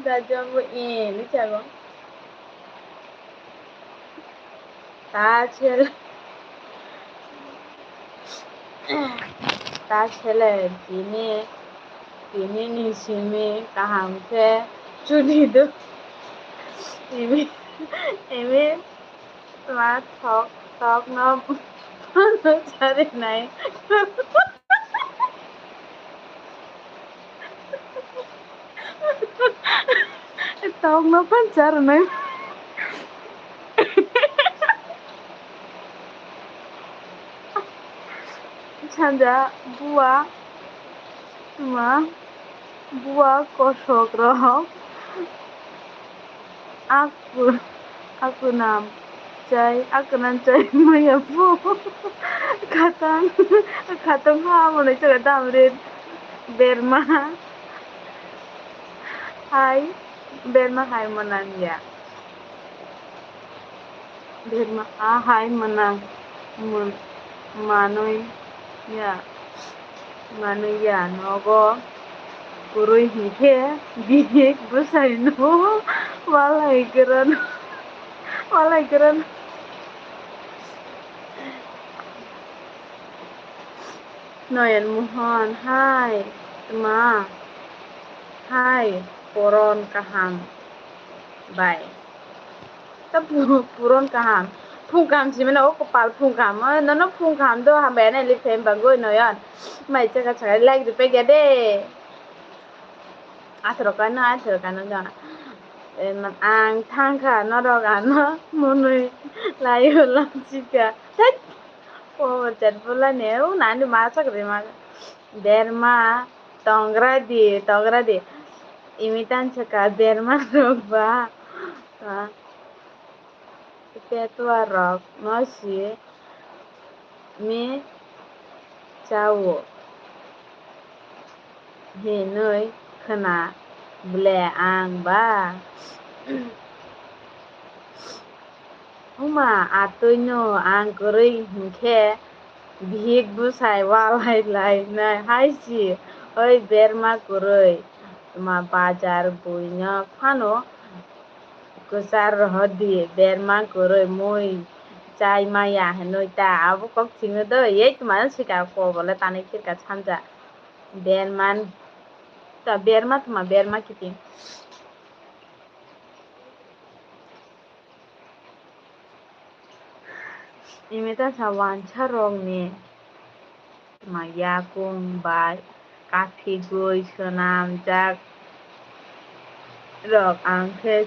Dajambu ini cago. তা ছেলে তিনি নিশিমি কাহামকে চুনি দো এমি তোমার ঠক ন চারে নাই ঠক ন পাঞ্চার নাই ছাঞ্জা বুয়া কষক রহ aku nam aku nan cai maya bu katang ha mone cai damre berma hai manan ya berma hai manang manoi ya nogo kurui hike bihik busai no walai geran Noyan Muhon hai ma hai poron kaham bai ta puron kaham phungkam si mana o kopal phungkam no phungkam do hambe na li phem bangoi noyan mai chaka chaka like de pe gade atro kana jana ang thangka norogano monoi layo lanchika tat power chat bola ne o nani masak re ma derma tongra di imitan chaka derma rogba petua rog nosi mi chawo he noi khana ble ang ba Uma atoino ang gurui hingke bihik busai walai lai nai haisi oi berma gurui ma bajar buino phano kusar hodi berma gurui moi chai maya hanoi ta abo kok singo do yei tuma sika ko bole tani kirka chanja berman ta berma tuma berma kitin imita sawan charong ni tuma yakung bai kafi goi sonam jak rok angke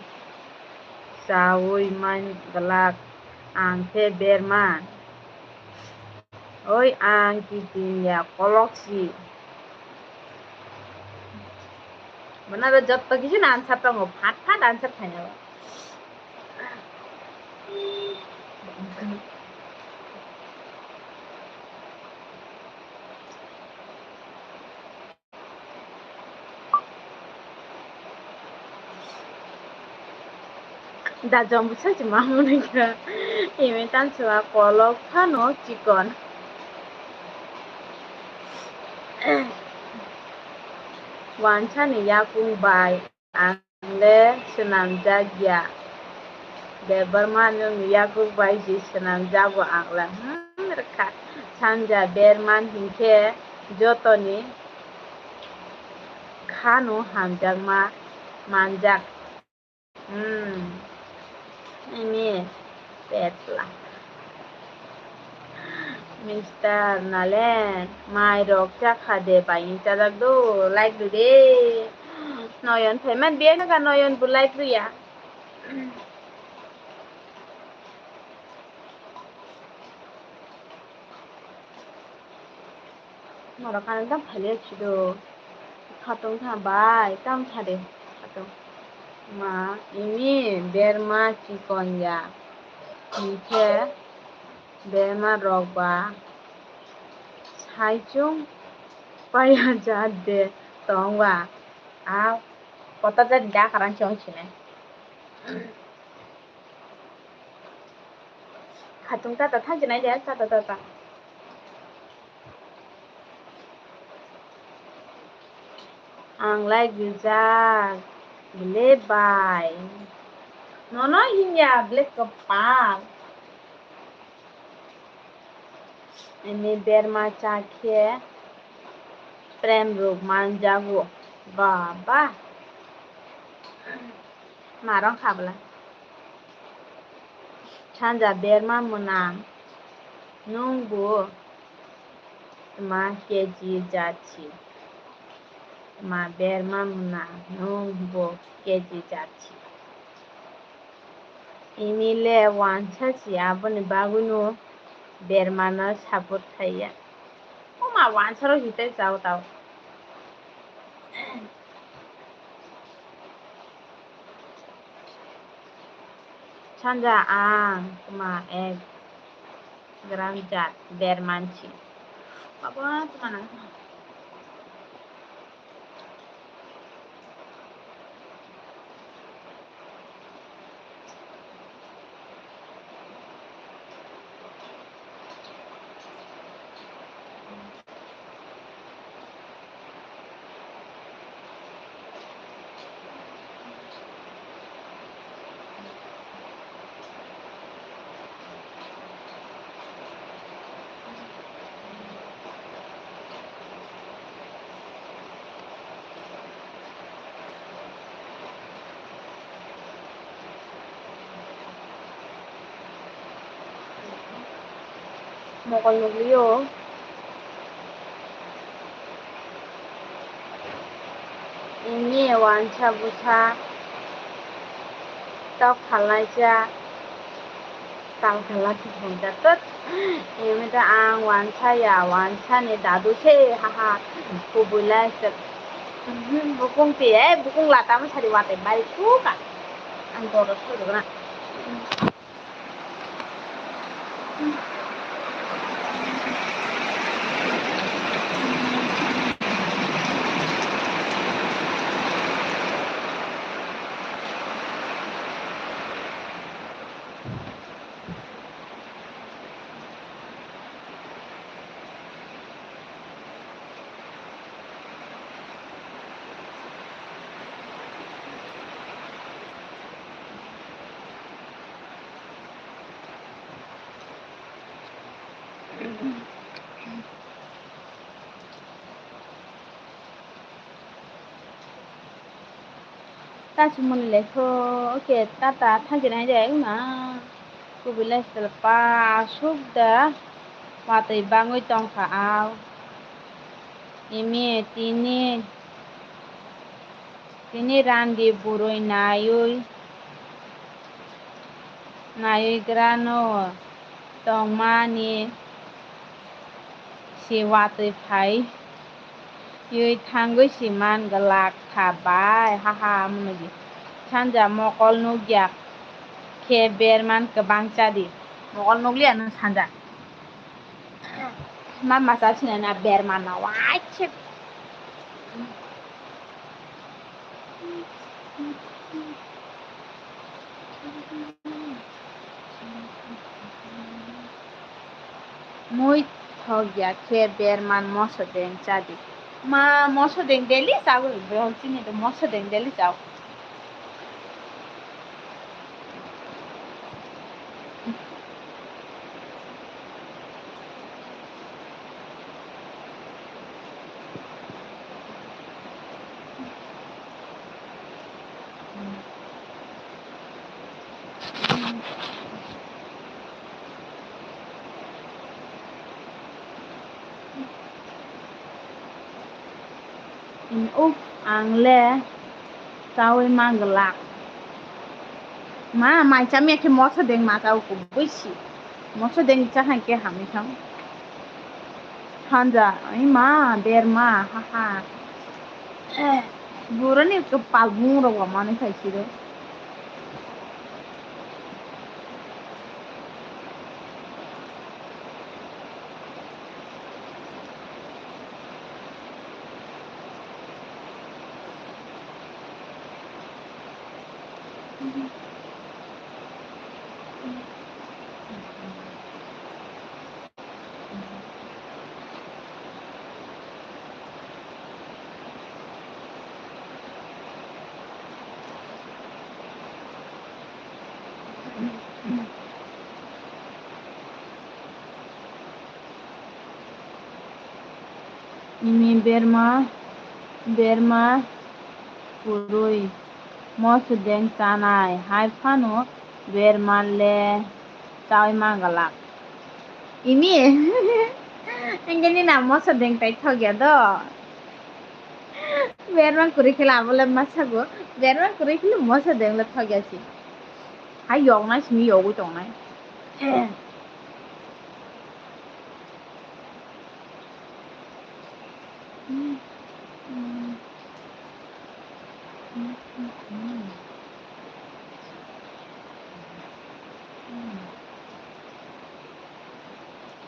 sawi man galak angke berman oi ang kitin ya koloksi mana do jot কিছু না answer তো ফাট ফাট answer খাই না da jom busa ci mamuni ka imi tan suwa kolok phano cikon wancha ni yakung bai angle senam jagya de berman ni yakung bai ji senam jago angla mereka sanja berman hingke jotoni khano hamjak ma manjak ini petla Mr. Nalen mai rok cha khade bai cha dak do like du de noyon payment biya na ka noyon bu like du ya mara kan dam phale chido khatong tha bai tam thade khatong ma ini berma chikon ya নিচে বেমা রগবা সাইচুং পায়া জাত দে তংবা আ কত জাত গা কারণ চংছিনে খাতুং তা তা জিনাই দে তা তা তা आंलाय गिजार लेबाय nono hinya blek kepal ini berma cakhe prem rok manjago baba marong khabla chanja berma munam nungbu ma keji jachi ma berma munam nungbu keji jachi Imile wancha si aboni bagunu bermana support thaya. Oma wancha ro hite chao tao. Chanja ang kuma ek gram jat bermanchi. Apa mana? Mokol nuglio. Ini wancha busa. Tao khalai cha. Tao khalai ki thongja tot. Ini ta ang wancha ya wancha ni dadu che haha. Kubulai se. Bukung tie bukung lata ma sari wate bari kuka. Ang doro suru na. 다시 몰래서 오케이 따뜻하긴 하지만 그 빌라스들 빠 속다 와tới 방의 trong khảo imi tini randi buroi nayoi grano tong mani si watới phai yui thangoi si man galak thabai haha munagi chanja mokol nugyak ke berman ke bangcadi mokol nuglia no chanja mama sa na berman na wachip muy thogya ke berman moso deng chadi ma moso deng deli sago beol chini to moso deng deli chao in uf angle sawi manglak ma mai chami ke moso deng ma chao ko buisi moso deng cha han ke hami thang hanja ai ma berma haha burani ke palbung ro wa mane khai chire ini berma purui moso deng tanai hai phano berma le sawi mangalak ini engeni na moso deng tai thogya do berma kuri khila bole masago berma kuri khila moso deng le thogya si hai yong na simi yogu tong nai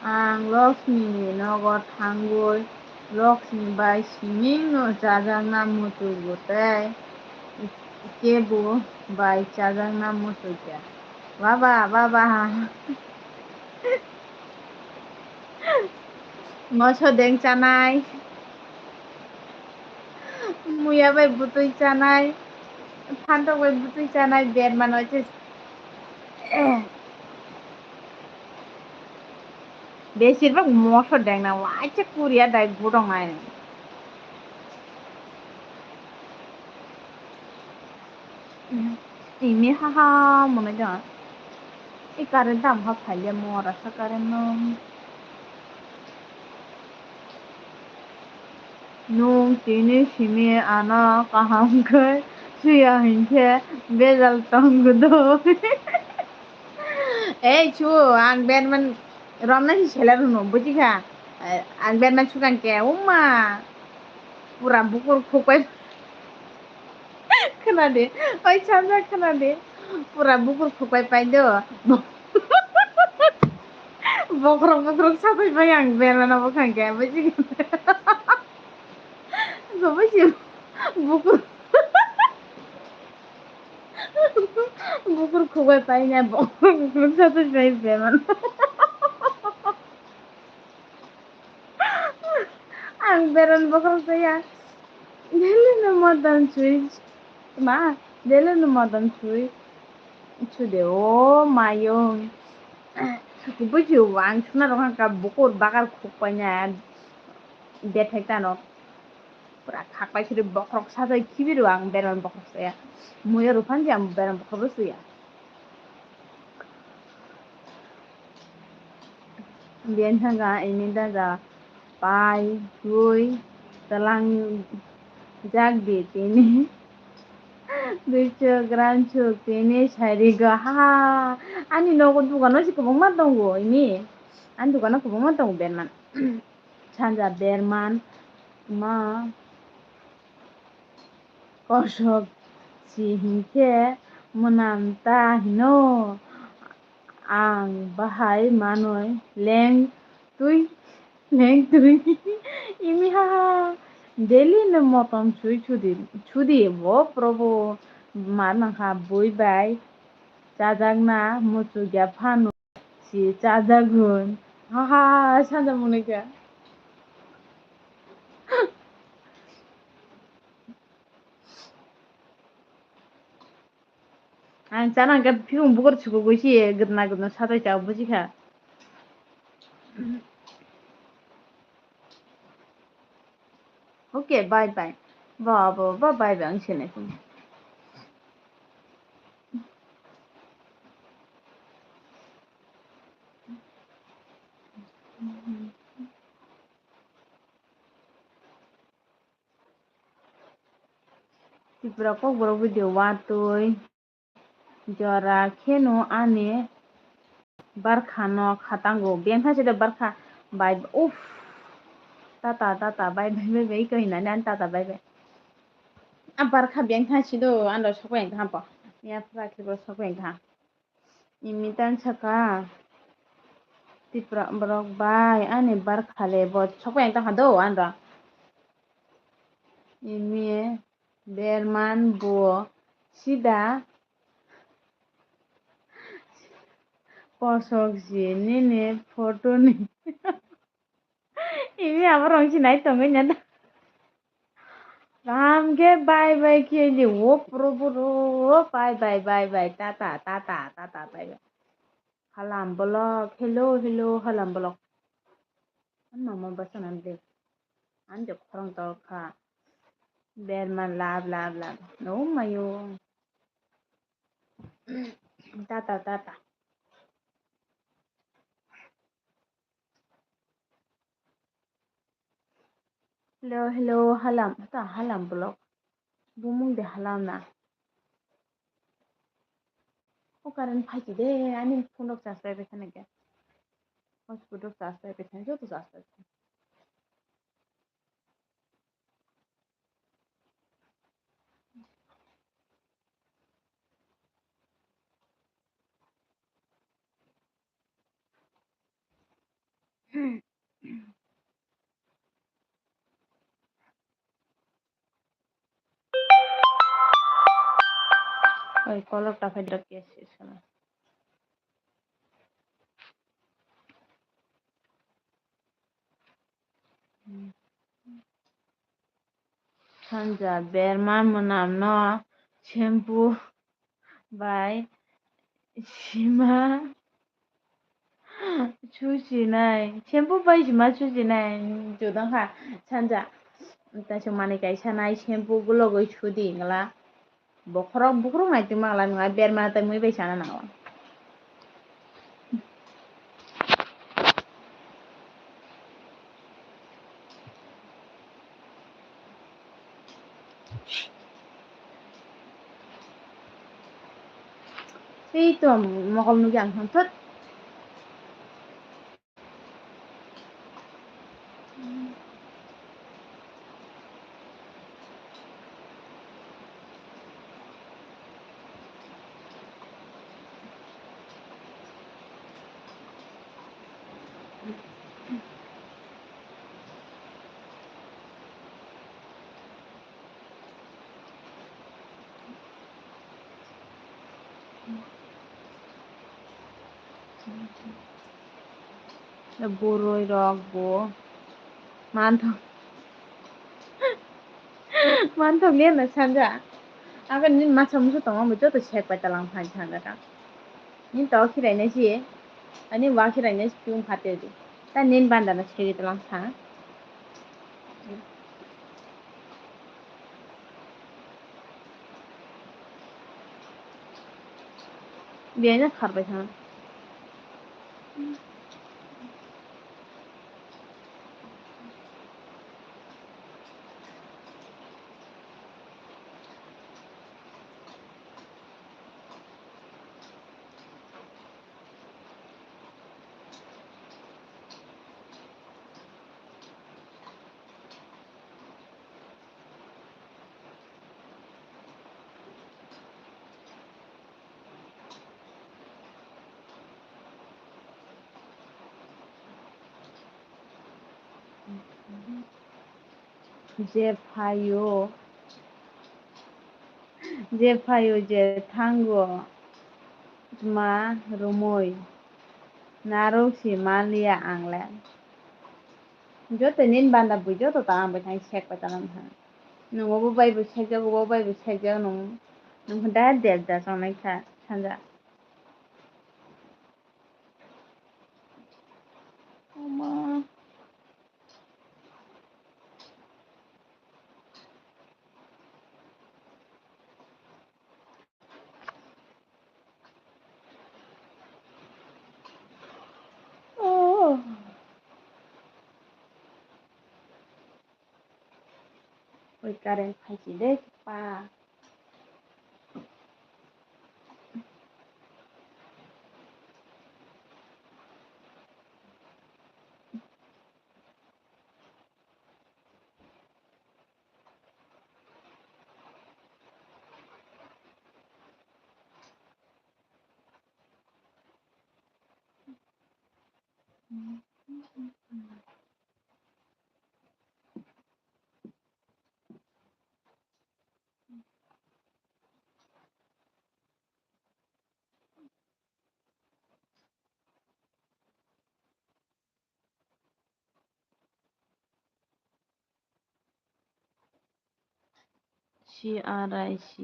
ang Lakshmi nogor thangoi Lakshmi bai siming no jajang na mutu gotai kebu bai jajang na mutu kya baba moso deng chanai muya bai butui chanai phantok bai butui chanai berman hoiche বেশিরভাগ মশর দেখ না আচ্ছা কুরিয়া দেখ বুড়ং আয় ini haha mona ja i karen tam ha phaile mora sa karen no nung tini simi ana kaham kai suya hinche bezal tong do এই চু আং বেনমান Ramna si seller no বুঝি খা আং বেনমান সুকান কে উম্মা পুরা বুকুর খুপাই खोनादो ओइ सानजा खोनादो पुरा बुकुर खुबाय पाइदो बख्रं साफैबाय आं बेरानावबो खांखाया बुझि गोबोसि बुकुर बुकुर खुबाय पाइना बख्रं साफैबाय बेरान आं बेरान बख्रं जाया देलेनो मदन सुइ मा देलेनो मदन सुइ Chude, oh mayong Buju ang suna rong ka bukur bakal khukpaina detekta no pura khakpai siri bokrok sajai kibiru ang beran bokrok saya muya ruphan jam beran bokrok ya bian thanga ini daga pai dui talang jagdi tini duicho grancho tini shariga ha ani no ko dugano si kubong matongo ini an dugano kubong matongo berman chanja berman ma kosok si hingke menanta hino ang bahai manoi tui leng tui imi ha daily na motom chudi bo probo manang ha boi bai chajagna muchu gya phanu si chajagun ha sanja monika ang chana ga phigong bugor chugo goisi gudna sadai cha bujika okay bye bye ba bye bye ang sene Tipura kok borok video watui jora kheno ane barkha no khatango bengkha sida barkha bai uff tata bai bai kahina nan tata bai a barkha bengkha sido ando sokwen khampa ya pra khibro sokwen kha imitan saka tipra borok bai ane barkha le bo sokwen kha do anda imi berman bo sida posok ji nene photo ni imi abar ongsi nai tongo nyana ramge bye kiyeli wo pro bye tata bye halam blog hello halam blog anno mo basanan de anje khorong to kha berman lab no mayo tata hello halam blog bumung de halam na o karan phaiki de ani phone charge pai bekhane ke hotspot charge pai bekhane joto charge pai oi color ta phai dak yes sana sanja berman monam no shampoo by Shima chuchinai shampoo by Shima chuchinai jodang ha sanja ta somani kai sanai shampoo gulo goi chudi ngala bokrok nai tu mangla nga berman ta mui bai sana nawa sei to mokol nu yang thot boroi rok bo manthok ne na sanja aga nin macha muso tongo mo joto sek pai talang phai sanja ka nin to khirai na ji Ani wakiranya spiung patedi. Ta nin bandana segi telang sa. Biayanya kharbai sa. Jefayo je tango ma rumoi naro si malia angla. Joto nin banda bu joto ta ambai thang sek pa talam tha. Nungo bu bai bu sek jago bu bai bu sek jago nung da der da sonai tha sanja. Oma. Oh. Oi karen phaisi de pa. CRIC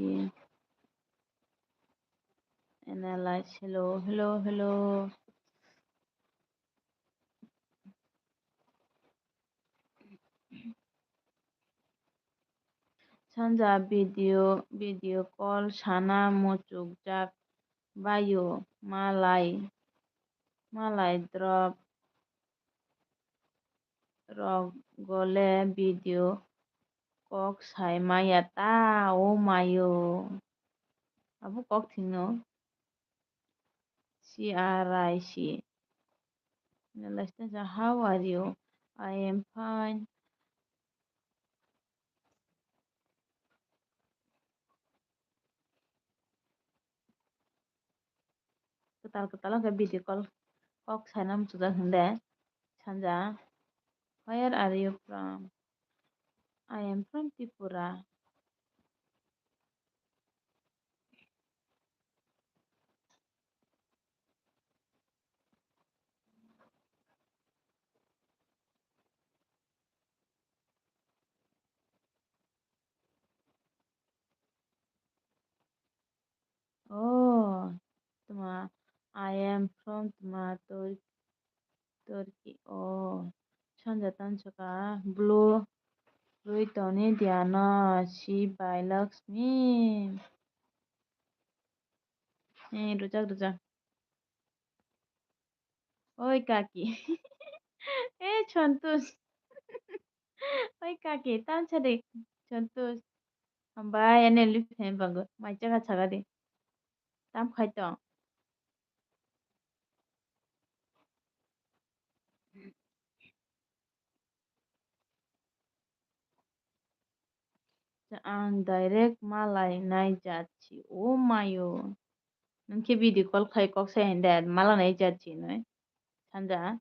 analyze. Hello. Sanja video call sana mucuk jak bayo malai drop rok gole video kok sai maya ta o mayo. Abu kok thingno CRIC. How are you? I am fine. Ketal ke video call kok sana mucuk jak hende. Sanja, where are you from? I am from Tripura. Oh, Tuma. I am from Tuma, Turkey. Oh, Sanja Tanchaka, Blue, Tony Diana, She by Lakshmi. Rujak. Oi, Kaki. Chontus. Oi, Kaki, Tanchade. Chontus. Bye, and then lift him, Bango. My Chaka Chagade. Tam Kaito. Ang direct malay nai jachi. Oh, mayo. Nungke video call khai kok sa dad mala nai jachi noi. Sanja.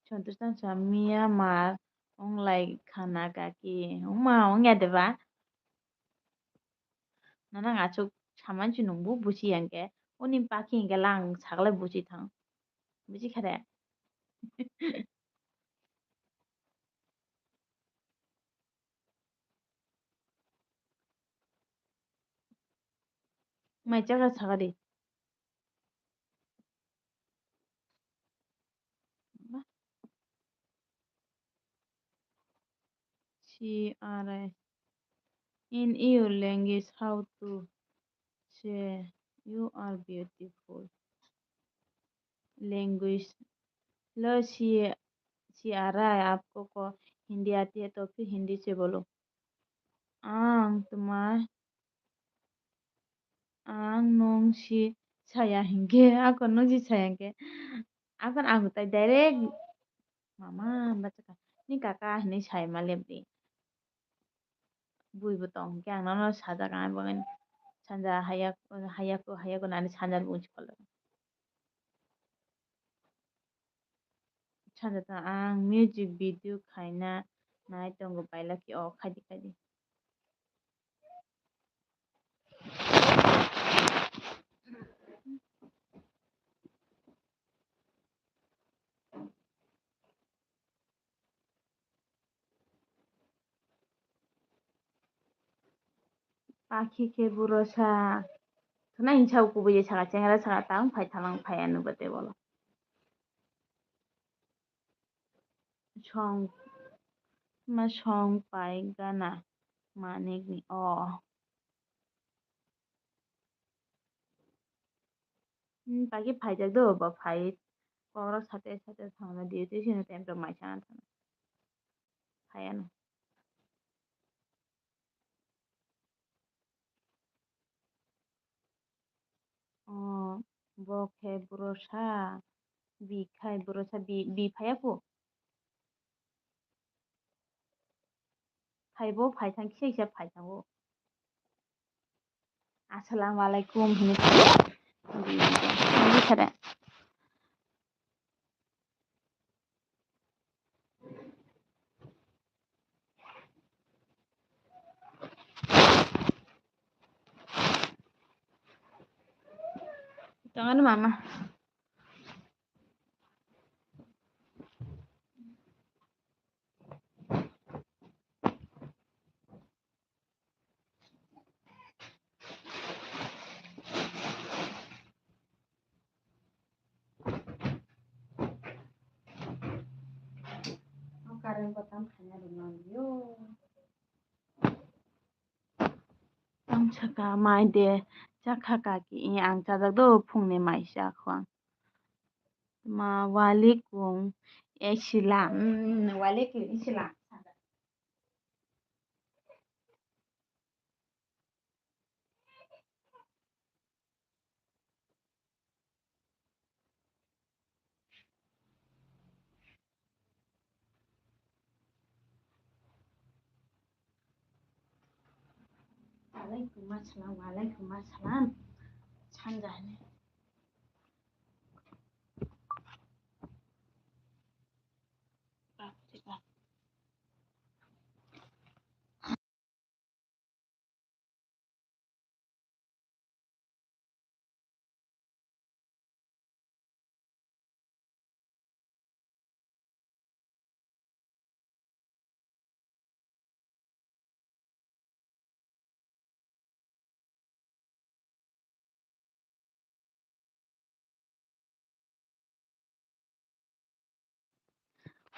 Chontus sa Mia mar. Ong lai khana kaki. Ong ma ong ya deba. Nana ngachuk chaman chu nungbu buchi yanke. Onim paki inke lang chagle buchi thang. Buchi khare. Mai chaga chagari. CRI. In your language, how to say you are beautiful. Language. लो C आ रहा है आपको को हिंदी आती है तो फिर हिंदी से बोलो. तुम्हार nung si sayangke ako nung si sayangke ako aku tay direct mama baca ka ni kakak ni say malebdi bui butong kya nono sada kan bangen sanja hayak nani sanja bunch kolo sanja ta music video khaina nai tongo paila ki o khadi পাখি কে burosa na hinsau ku buje saka cengara saka tang phai thalang phai anu bate bolo song ma song pai gana মানে কি পাখি ফাইজাক দো বা phi করার সাথে থামনা দিয়ে দিয়েছি না টাইমটা মাইশা না থামনা ফায়ানো 어 বখে বুরোসা বিখাই বুরোসা বি ফায়াকু ফাইবো ফাইথাং কিসে কিসে ফাইথাঙ্গো আসসালামু আলাইকুম হিনি সারে jangan mama karen kotam khanya dungan yo ang chaka mai de chakha ka ki ang chajak do phungni maisa khwang ma walikum esila walikum esila Waalaikumsalam. Sanjane.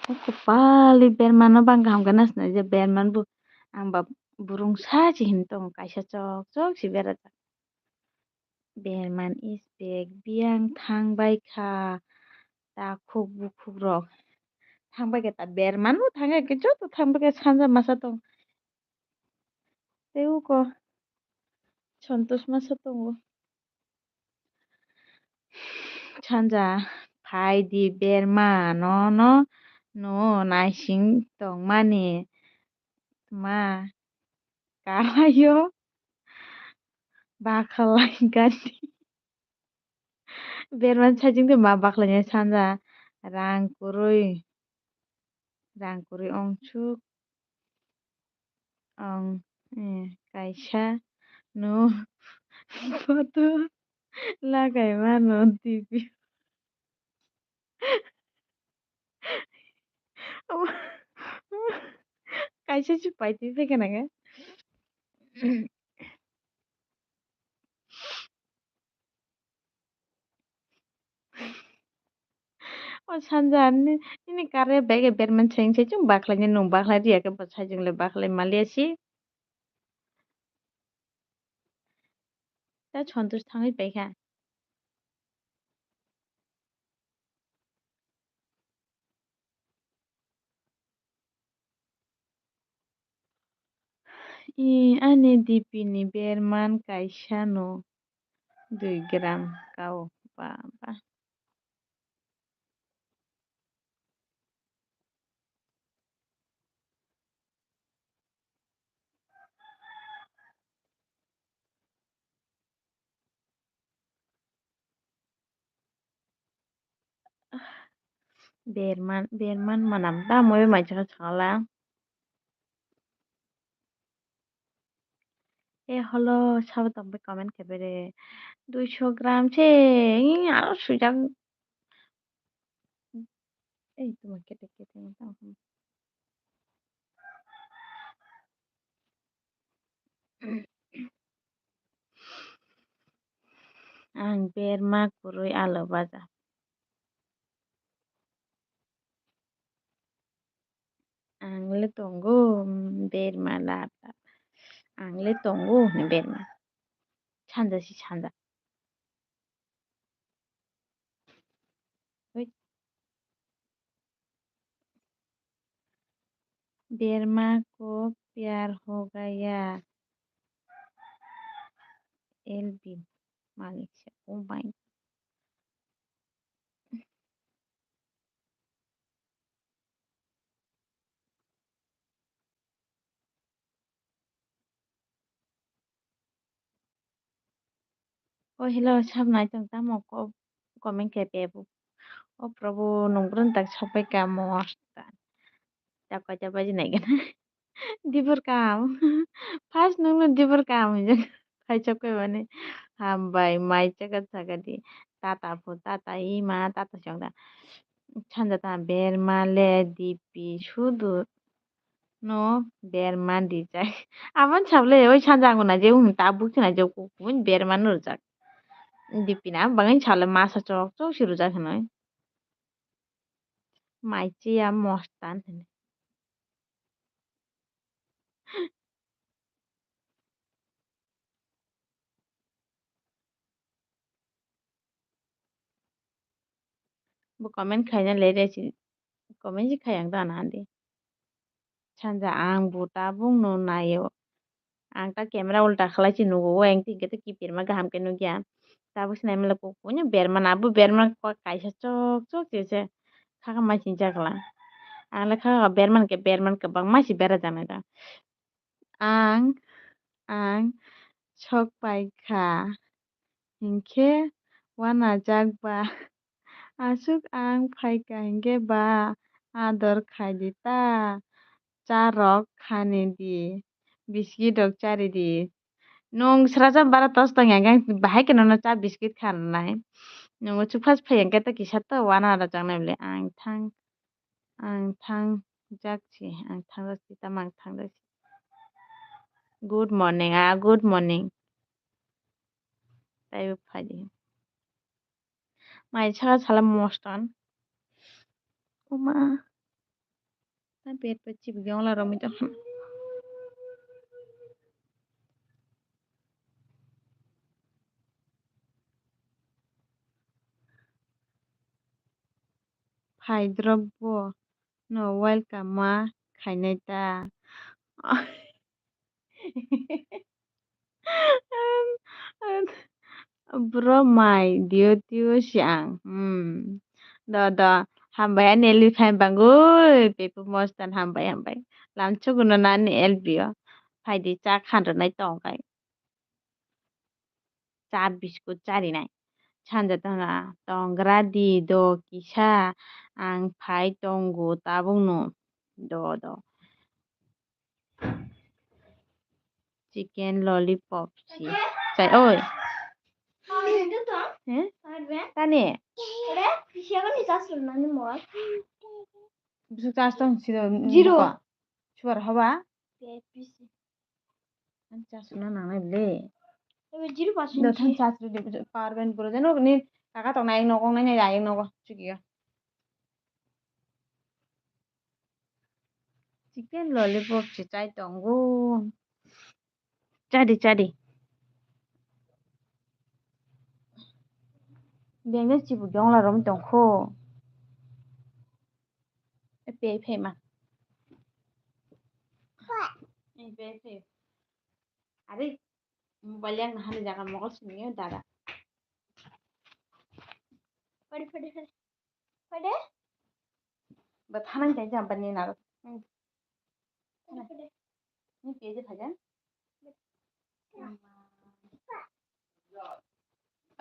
Aku pali bermano bangkam ganas na je berman bu ang ba burung saji hintong kaisa cok cok si berat. Berman is big biang thang bai kha ta khuk bu khuk rok thang bai ta berman bu thang ke jo to thang bai sanja masa tong teu ko santos masa tong sanja phai di berman no naising tong mani ma kalayo bakalai gani berman sajing de ma baklanya sanja rangkurui rangkurui ongsuk ong kaisa no foto lagai mano tipi kaisa chupai tipe kenaga Sanja ini karya bege berman ceng ceng baklanya nung baklai dia ke pasai jeng le baklai Malaysia ta chontus thangai baikha I ane dipini berman kaisano 2 gram kau ba berman manam ta moi mai chaka chala holo sabo tampai comment kebere 200 gram ce aro sujak তোমার কেটে কেটে দাও ang berma kurui alo baja ang le tunggu berma lata ang le tunggu ni berma chanda si chanda Wait, berma ko प्यार हो गया LB मालिक से oh my oh hello sab nai tong ta mo ko comment ke pe bu o Prabhu nongbrun tak sapai ka mo ta ka ja baji nai gan dibur kam first nung dibur kam khai chap ke bane hambai mai chaga sagadi tata pu tata ima tata chongda chanda ta berma le dipi শুধু no berman dijak aban sable oi sanja ngona je ta bukina je kun berman rujak dipina bangin sale masa chok chok si rujak noi mai chi ya mostan bu comment khaina le re si comment ji khayang da na andi sanja ang bu ta bung no nayo ang ta camera ulta khalai chi nugo eng ti ke ki pirma gaham ke nu gya ta bu sinai mela ko punya berman abu berman ko kaisa chok chok che kaka mai chin jakla ang le kaka berman ke bang mai si bera jana da ang ang chok pai kha hingke wana jakba asuk ang phaika hingke ba ador khaidita cha rok khani di biskit rok chari di nung sraja bara tos tang yang bahai ke nono cha biskit khan nai nung chu phas phayang ke ta kisat ta wana ra jang nai bole ang thang jakchi ang thang jakchi tamang thang jakchi good morning good morning tai phadi mai cha sala mostan oma ta pet pe chip gyong la romi ta phai drobbo no welcome ma khainai ta bro mai dio dio siang da hambai ani eli phai bangoi pepu mostan hambai lam chuguno na ni elbio phai di cha khan ro nai tong kai cha biskut chari nai chanja tanga tongra di do kisa ang phai tongo tabung no do chicken lollipop si chai oi tani bisuk tas tong si zero suar haba an chas na na le do than chas power bank puro jeno ni kaka tong nai no kong nai ya no ko chikiya chicken lollipop si chai tongo. Chadi chadi. Biangnya chibu gyong la rom tongkho. Pe mà. Pe. Ari mobile yang nahani jangan mogol sini dada. Pade. Bathanang jai jam bani naro. Ini peje saja.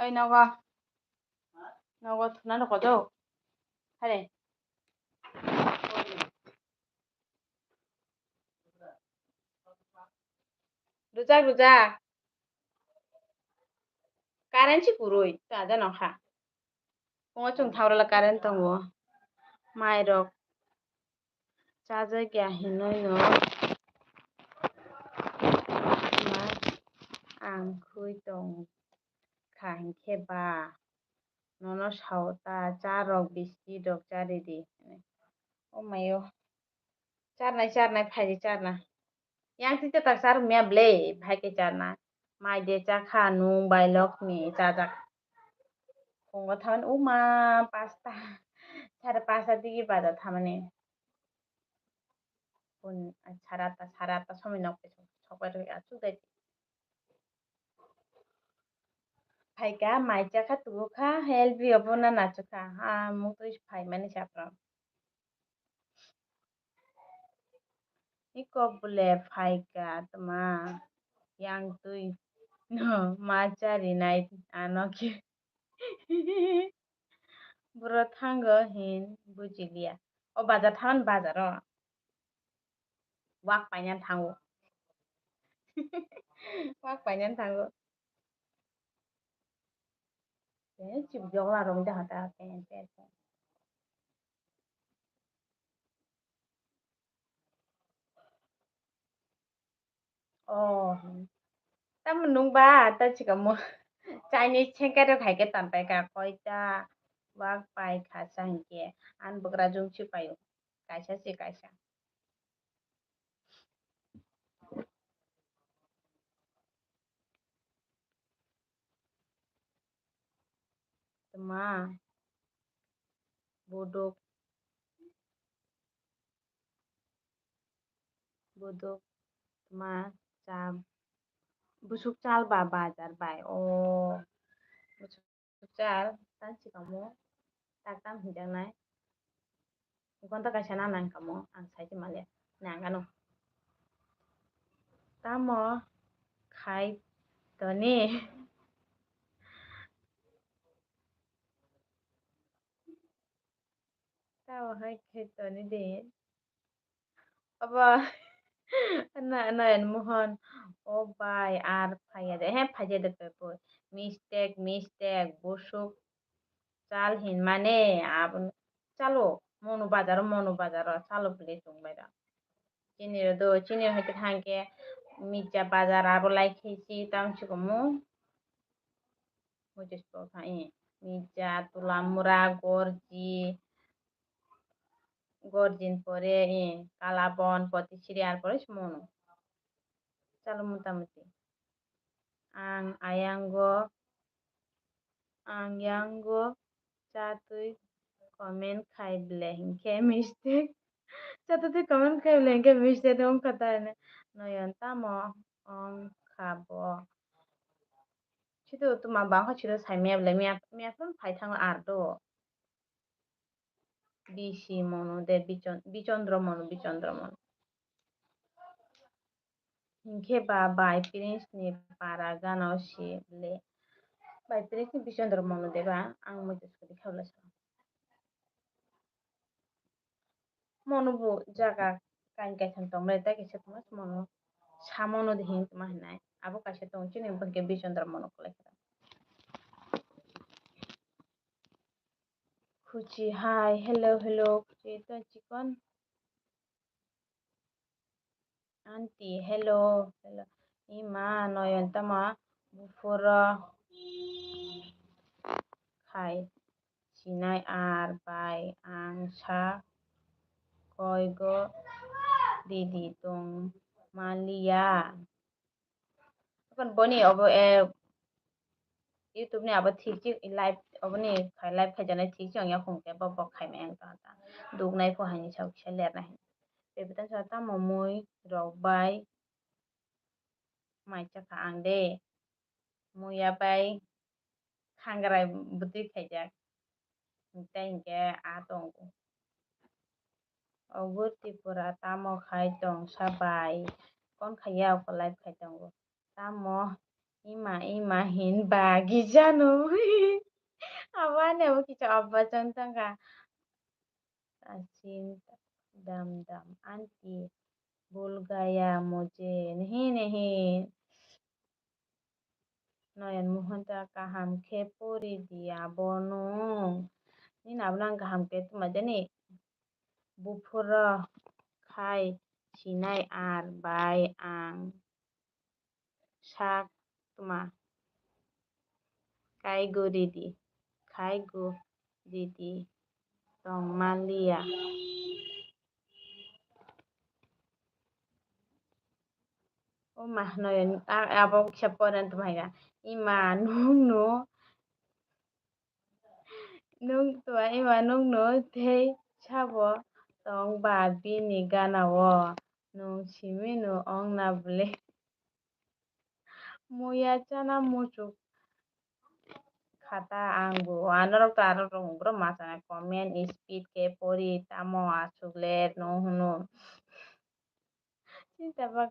Oi nawa. Nawa thuna no kodo. Hare. Rujak. Karen si puroi. Ta ada nokha. Pungo chung thaurala karen tongo. Mai rok. Chaja kya hinoi no. Ma ang khui tong. Khain kheba. Nono sauta. Cha rok bisti rok chari di. Oh mayo. Charnai phaji charna. Yang tita tak sar mea ble bhai ke charna. Mai de cha kha nung bai lok ni chajak. Pungo thaman uma pasta. Chara pasta digi pada thamane. Pun sarata somi nok pe sokpai roi achu dai. Phai ka mai cha kha tu kha healthy opona na chu kha. Ha mu to phai mani chapra. Iko bule phai ka tama. Yang tui no ma chari nai anoki. Buro thango hin bujilia. O bazar thaman bazar o. Wak panyan thango. Wak panyan thango. Chip jong la rom jaha ta pen. Oh. Ta nung ba ta chika mo. Chinese chengka ro khai ke tan pai ka koi ta. Wak pai kha sang ke. An bukra jung chi payo. Kaisa. Tama. Buduk tama cham. Busuk chal ba bazar bai. Oh. Busuk chal ta chika mo. Tak tam hidang nai. Gonta kaisa na nang kamo. Ang sai ti malia. Nangano. Tamo khai toni. Tao hai khai toni de. Apa na mohon. Oh bai ar phaya de. He phaje de pepo. Mistake busuk chal hin mane abun chalo monu bazar chalo bile tung baira. Chini hoite thangke mija bazar aro lai khisi tam chikomu. Muchis po khai. Mija tulamura gorjin pore kalabon poti siri ar pore monu. Chalo mutamuti. Ang chatui comment khai bile hinke mistake. Chatui comment khai bile hinke mistake dong kata ne. Noyon tamo khabo. Chido tuma bangha chido sai mea bile mea pun phai thang ardo. Bishi monu de bichondro monu. Hinke ba bai prince ni para gana si bile. Bai prince ni bichondro monu de ba ang mo just kodi khawla sa. Monu bu jaga kain thang tong mele ta kise tumas monu. Samono de hin tuma hinai. Abo kaise tong chini bangke bichondro monu kole. Kuchi hi hello kuchi to chikon. Auntie, hello. Ima noyon tama bufura khai sinai ar bai ang sa koi go Didi tong Malia. Kan boni abo YouTube ni abo thik chi live abo ni khai live khai jana thik chi ya khong ke bo khai me ang ta duk nai pho hani chau cheler na pe betan sa ta mo moi rok bai mai cha ka ang de moi ya bai khangrai buti khai jak tai ke a tong obo tripura tamo khai tong sabai kon khaya ko live khai tong tamo ima hin bagi jano awane abo kicha abba chantanga asin dam dam anti भूल गया मुझे नहीं नयन Mohanta kaham ke pori dia bonong ni nablang kaham ke tumadeni bufura khai sinai ar bai ang sak tuma kai go didi khai go didi tong malia mah noyan abo kheporan tumaiga ima nung no nung tua ima nung no thei chabo tong ba bini gana wo nung siminu ong na ble muya chana muchuk khata angbu anorok to arok rong bro masana comment speed ke pori tamo asuglet no hunu चिंता बक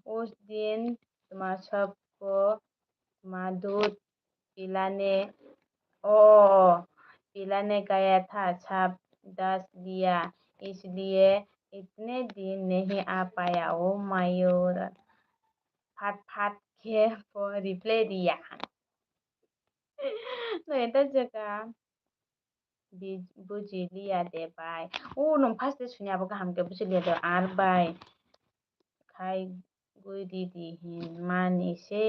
उस दिन तुम्हारा सबको तुम्हारा दूध पिलाने ओ पिलाने गया था छाप 10 दिया इसलिए इतने दिन नहीं आ पाया ओ मयूर फाट फाट के रिप्लाई दिया no ita jaka buji liya de bai nung pas de sunya ba ham ke buji liya de ar bai khai gui di hin mani se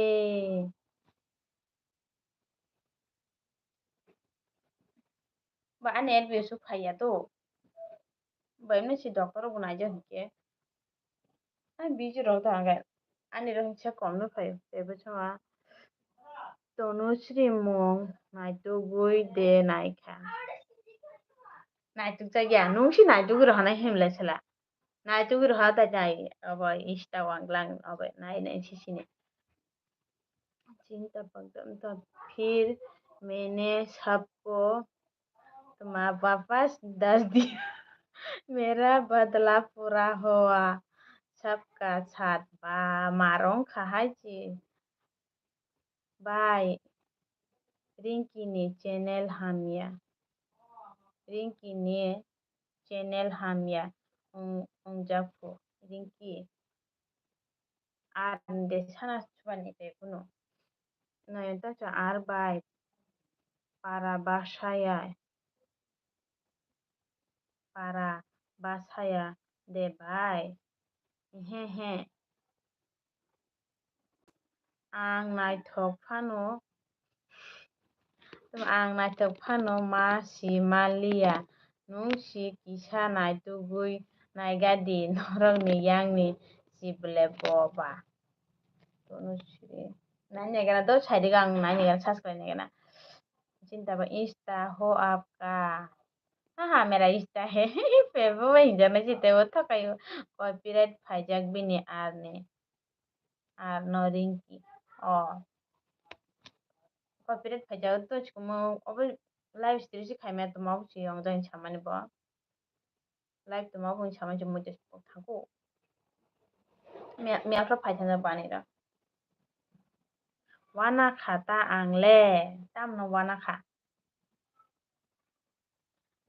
ba an el bi su khaya to ba ne si doctor bu na je ke an bi ji ro ta ga ani ro che kom no phayo te ba cha Tanushree mong naitugui de naikha naitug jagya nungsi naitug rohana himla chala naitug rohata jai abo insta wanglang abo nai nai sisine चिंता पकड़म तो फिर मैंने सबको तुम्हारा वापस 10 दिया मेरा बदला पूरा हुआ सबका साथ बा मारों खाई ची बाय रिंकी ने चैनल हामिया उंजाफो रिंकी আর দে সানা সুবানি তে কোনো নয়টা চ আর বাই পারা বাসায়া দে বাই হ্যাঁ आं नायथक फानो मा si malia nung si kisa naitugui naigadi norok ni yang ni sibule boba Tanushree nanya gana do side gang nanya gana subscribe gana चिंता बा इंस्टा हो आपका हाँ मेरा इंस्टा है फेसबुक में ही जाना जीते वो तो कहीं कॉपीराइट फाइजैक भी नहीं आर नो रिंकी ओ कॉपीराइट फाइजैक तो इसको अब लाइव स्ट्रीम से खाई में तो माउ ची हम तो इंसान बा लाइव तो माउ इंसान जो मुझे थाको मैं आपका फाइजैक बानी रा वाना खाता आंगले तम न वाना खा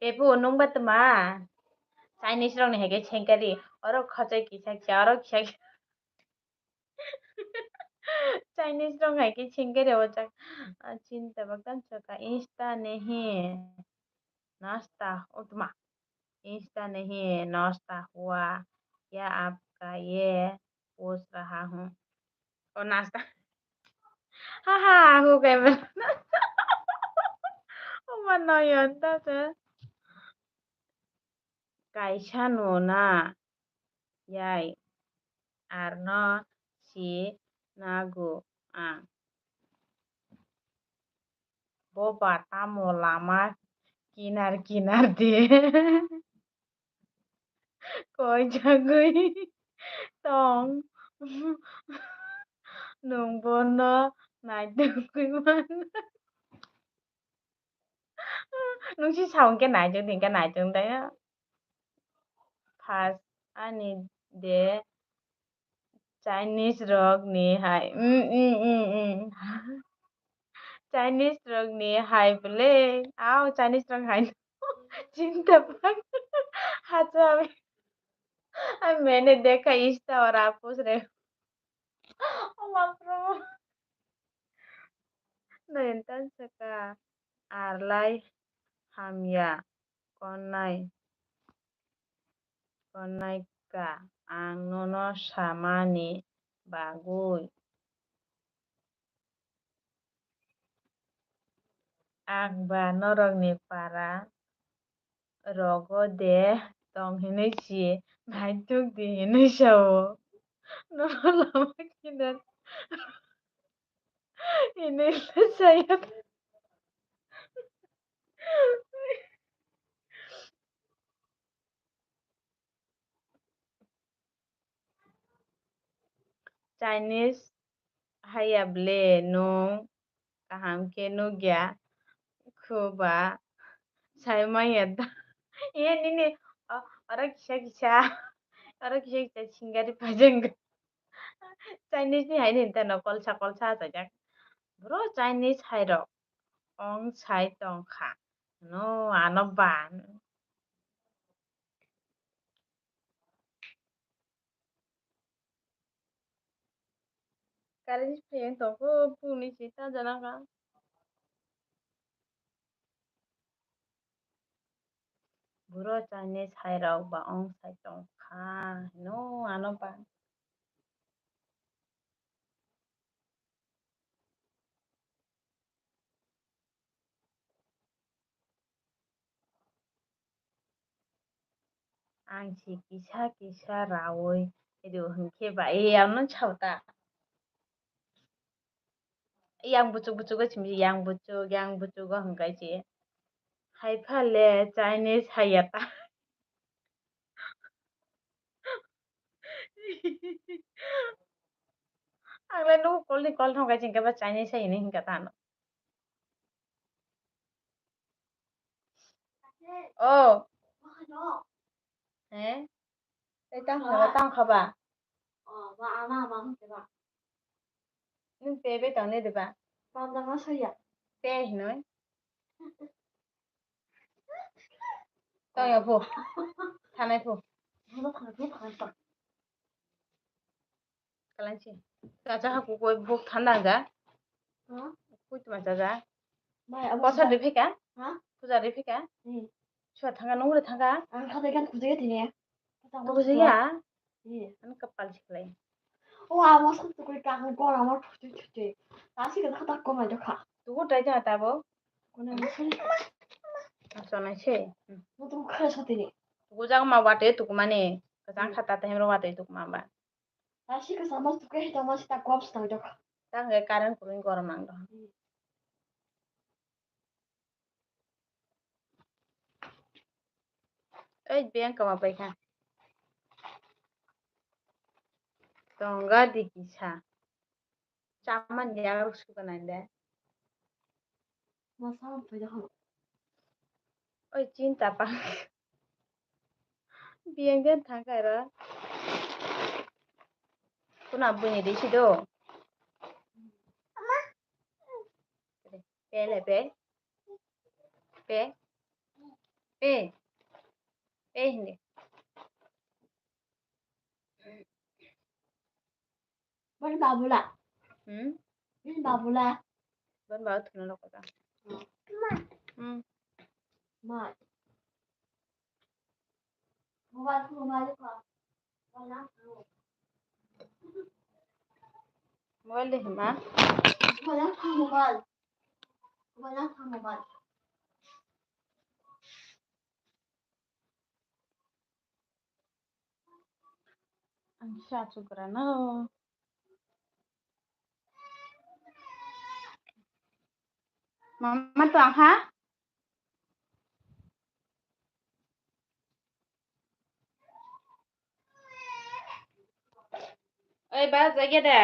पेपू नंग बत मा चाइनीज रंग है के छेंकरी और खचे की छक और छक चाइनीज रंग है के छेंकरी हो चक चिंता बकन चका नाश्ता उतमा इंस्टा नहीं नाश्ता हुआ या आपका ये पूछ रहा हूँ और नाश्ता हाँ हो गए mana yanta se kaisa no na Yay. Arno si nagu ang. Boba tamo lama kinar-kinar de. Koi jagui tong. Nung bono nai kui man. Nung si sao cái này chương thì cái này chương đấy á. Pas ani de Chinese rog ni hai. Chinese rog ni hai bole. Ao Chinese rog hai. चिंता पाग अच्छा मैंने देखा Insta और आप पूछ रहे हो बाप रे नयनतान saka arlai hamya konai ka ang nono samani bagui ang ba norog ni para rogo de tong hinai si naituk di hinai sao nono lama kinan hinai saya Chinese hayable nung kaham ke nugya kuba saya mayat ini orang kisah singgah di pajang Chinese ni hai ni ta no kolsa ta jak bro Chinese hai ro ong sai tong kha no ano ban kali phen to ko pu ni si ta jana ka bro Chinese hai ro ba ong sai tong kha no ano ban ang si kisa rawoi itu hengke ba am no chauta yang bucu ga chimi yang bucu ga hengkai chi hai pha le Chinese hai ya ta ang le nu kol thong kai ching ka ba Chinese hai ni hingka ta no oh eh đây tăng khá bà nhưng bé bé tao này được bà bé thì nói tao nhà phụ thằng này phụ cái này chi tao chắc học cô buộc thằng nào ra cô tụi mày ra có sao đi phê cả cô ra đi phê cả sao thằng nó thằng cả tôi gì à anh kapal chiklay 와, 마스크 그리 까는 거랑 আমার ছুটে ছুটে 다시 그 하다 거만 저 가. tuh udah aja tabo 오늘 무슨 so na che 너도 그래서 되니. tuh jang ma wate tuh mana kesang kata teh bro wate tuh ma ba 다시 그 sama tuh kayak sama si tak kuap setang 저 가. ta nggak karen kuring korom nang doh biang kama pai kan tongga di kisah caman dia harus suka nanda 나 사람 보자 한. cinta pa biang dia thangkai ra kuna bunyi di situ pe le pe pe pe pe hindi 빨리 나불라. 빨리 나불라. bên bảo thằng nó có ta 마. 뭐가 봐. 뭐나? mobile deh ma 뭐나? Ang sobra no. Mama tuang ha? Ơi ba dậy kia đè.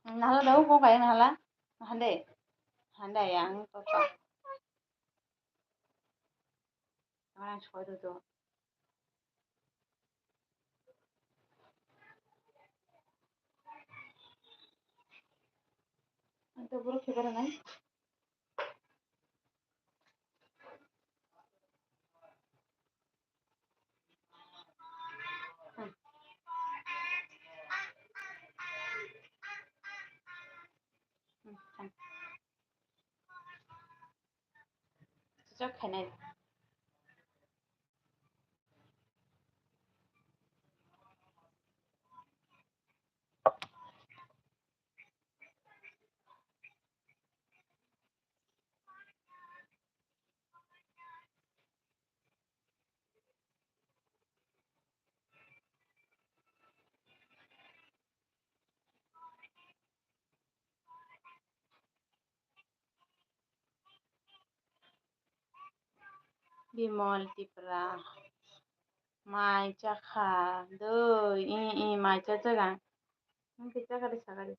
Nahala daw ko kaya nahala. Hande. Hande yang toto. Orang छोड़ दो. তো পুরো খেতে নাই চক খাই নাই বিমল টিপরা মাই চাখা দই মাই চাচা kita kada sagari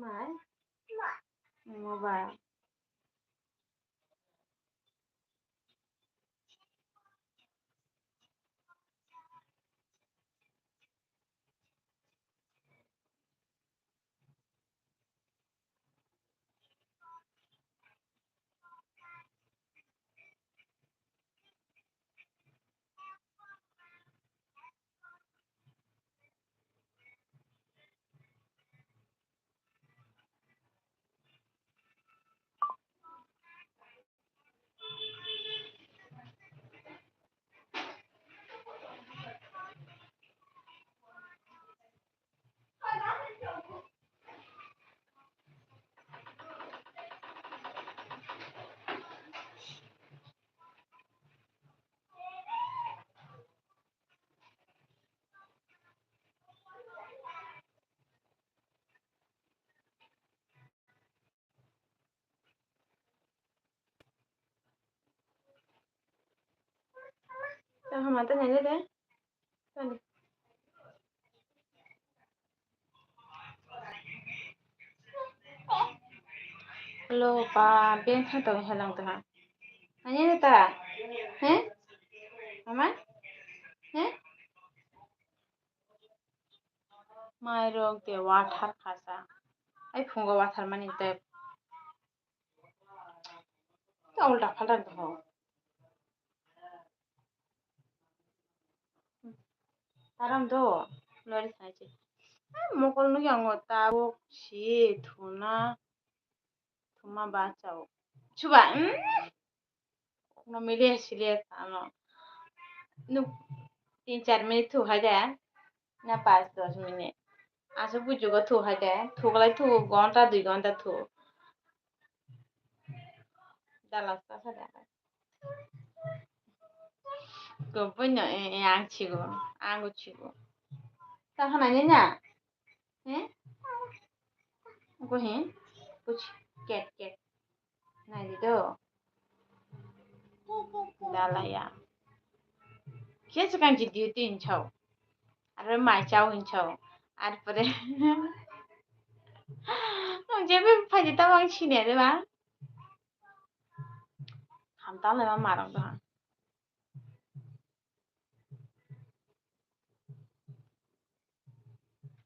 mai mobile Tao không tao nhảy đấy tao Hello, ba, bên thằng tôi hay lòng tôi hả? Anh nhớ ta? Hả? Mama? Hả? Mai rong te water khasa. Ai phunga water mani te. Te ulta falta to. Taram do. Lori sai chi. Mokol nu yang ta bo chi thuna thuma ba chao. Chuba. No mile sile ano. Nu 3-4 minute थू है जाए ना 5-10 minute आसो बुझुगो थू है जाए थूगलाई थू घंटा 2 घंटा थू दालास्ता सादा गोबनो आं छिगो आंगो छिगो ता हनाने ना हैं को हैं कुछ कैट कैट ना दो दालाया कैसे कांची ड्यूटी इंछाव आरो माइचाव इंछाव आरो परे जेबे फाइता बांसिने रे बा हमता ले मा मारं दा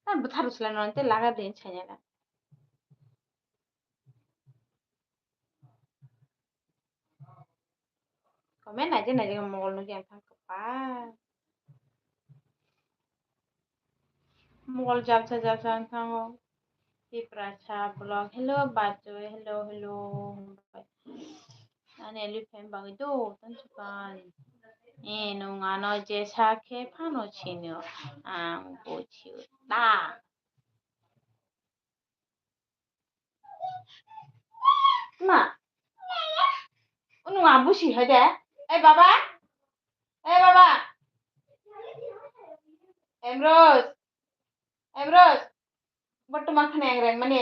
ता बुथार उसला नते लागा दिन छैना komen aja nanti ngomong lu yang tangkepan mukul japsa tango di pracha blog hello bacu hello ane elephant bang itu tancukan nung ano jesa ke pano chino ang buciu ta ma nung abu sih aja baba Emrose Ba't tumakhan yang reng mani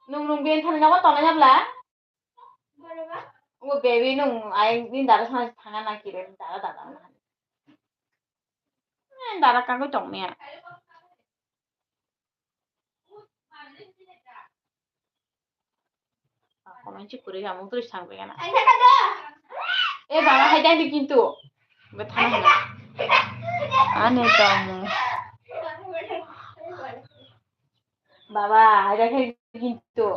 nung biyan than na ko tona bla वो baby nung ay din dara sa thanga na kire dara na dara ka ko tong mia ako man chi kure ga mo tu sang be na baba hay dai কিন্তু bethana na ane tong baba hay dai কিন্তু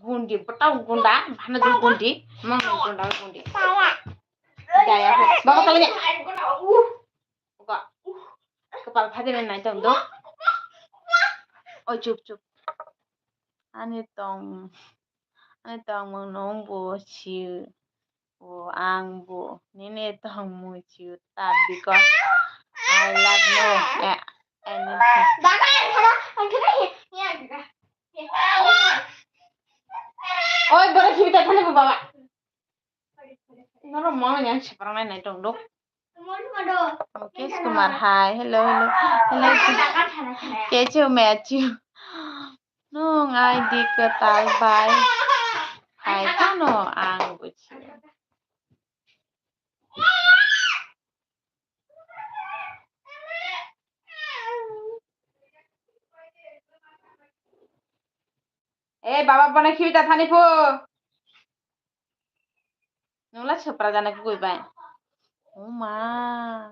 gundi pataw gunda bhana dul gundi mang gundi daya ho baba tala ni uka kepala phade na nai tong do oi chup ane tong mong nong bo chiu bo ang bo nene tong mo chiu ta because I love no anything oi bara kita thane bo baba noro mama yang separang nai tong do Okay, Kumar, hi, hello. Kecho Matthew. Nung ay di ka talbay. Hi, kano ang buchi. Baba pana khibita thani po. Nung la chopra jana ko koi bai. Oh ma.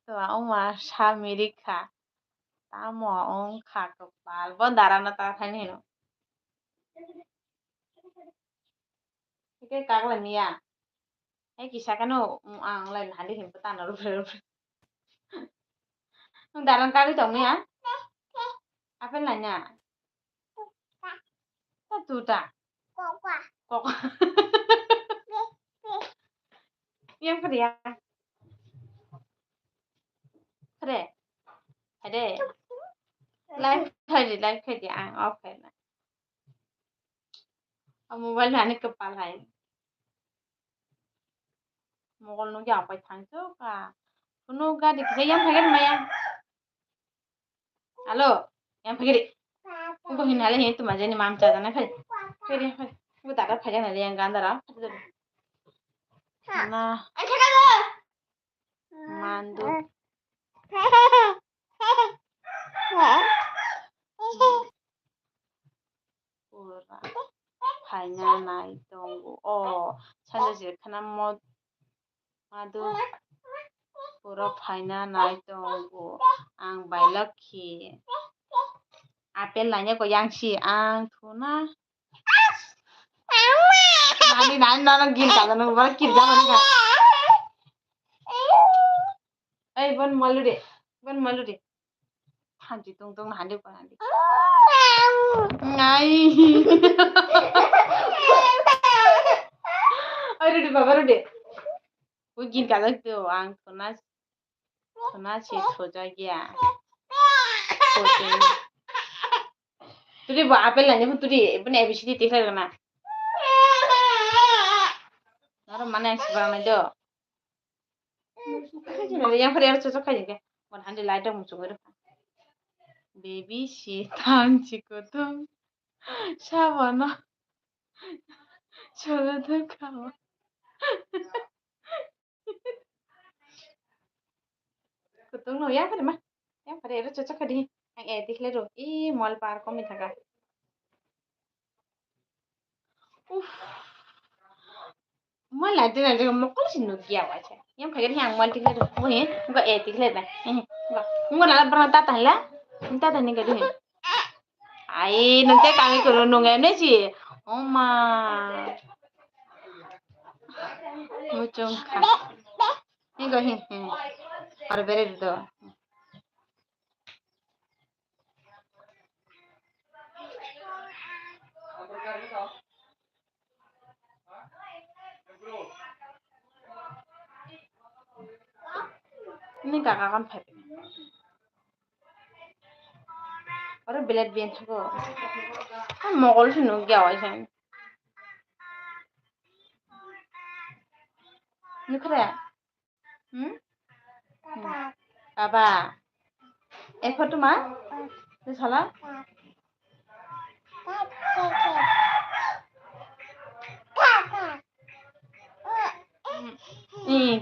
To ma sa mirika. Tamo ong kha kapal. Bon darana ta thani no. Ike kagla niya. Kisah kano ang lain handi himputan ru. Nung daran kali tong niya. Apa nanya? Tuta. Kok. Yang pria. Kere. Ade. Live kadi ang off na. Ang mobile na ni kapal hai. Mokol no yang pai thang cho ka. Kuno gadi kaya yang phagen maya. Halo. Yang phagiri. Ko hinale he tu maje ni mam cha jana khai. Kere khai. Ko dara phagen na yang gandara. Na. Mandu. Pura Paina Nai Dongo. Oh, Sanjay Kanamod Madu Pura Paina Nai Dongo. Ang Bailaki. Apel lainnya goyang sih ang tuna. Nani gil kada nang bara kir jangan ka. Ban malu deh. Hanji tung handi pa handi. Ngai. Aduh baba deh. Wo gil kada tuh ang tuna sih soja gya. Tadi buat apel lainnya pun tadi bener ABCD tikar kena. Nara mana yang sebarang itu? Yang pada harus cocok aja kan? Mau handi light dong muncul itu. Baby si tang cikutung, siapa coba tuh kamu. Kutung lo yang pada mah, yang pada harus cocok kadi. Yang etik le do, mall park kami taka. Mall ada nanti kamu kalau sih nugia aja. Yang pakai yang mall tik le do, enggak etik le dah. Enggak nala pernah tata lah, tata nih kadi. Nanti kami kurang nungguin sih. Oma. Mucung kah. Ini gak Ada beri itu. Ini kakak kan pepe. Orang belat bian juga. Kan mau kalau sih nunggu awal sih. Ini keren. Apa? Foto mah? Ini salah?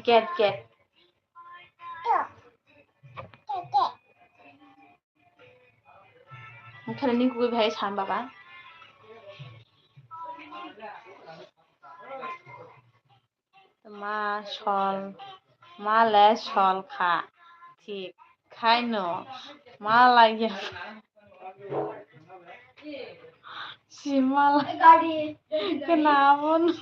Cat. Mungkin ini gue bahaya sama bapak. Ma le shol kha. Tik. Kaino. Ma lagi. Si mal. Kenapa?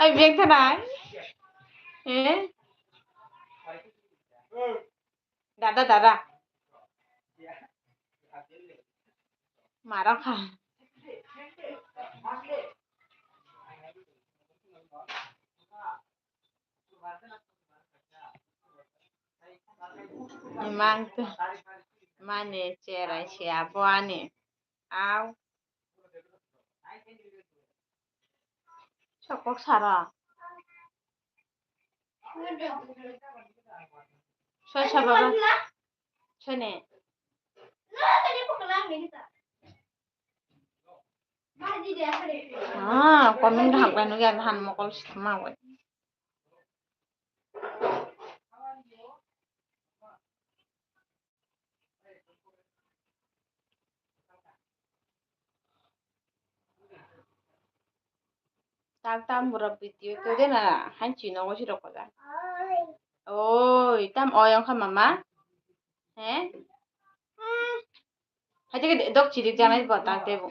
Ay biang tanay. Dada. Marah kah? Emang tuh mana cerai siapa nih? Aw, cokok Sarah. Siapa? Sini. Komen dah apa nih kan mau kalau sama weh. Tam berapa video itu deh na, hancur nongol sih rokok dah. Oh, tam oyong kan mama? Haji ke dok cidik jangan itu botak deh bu.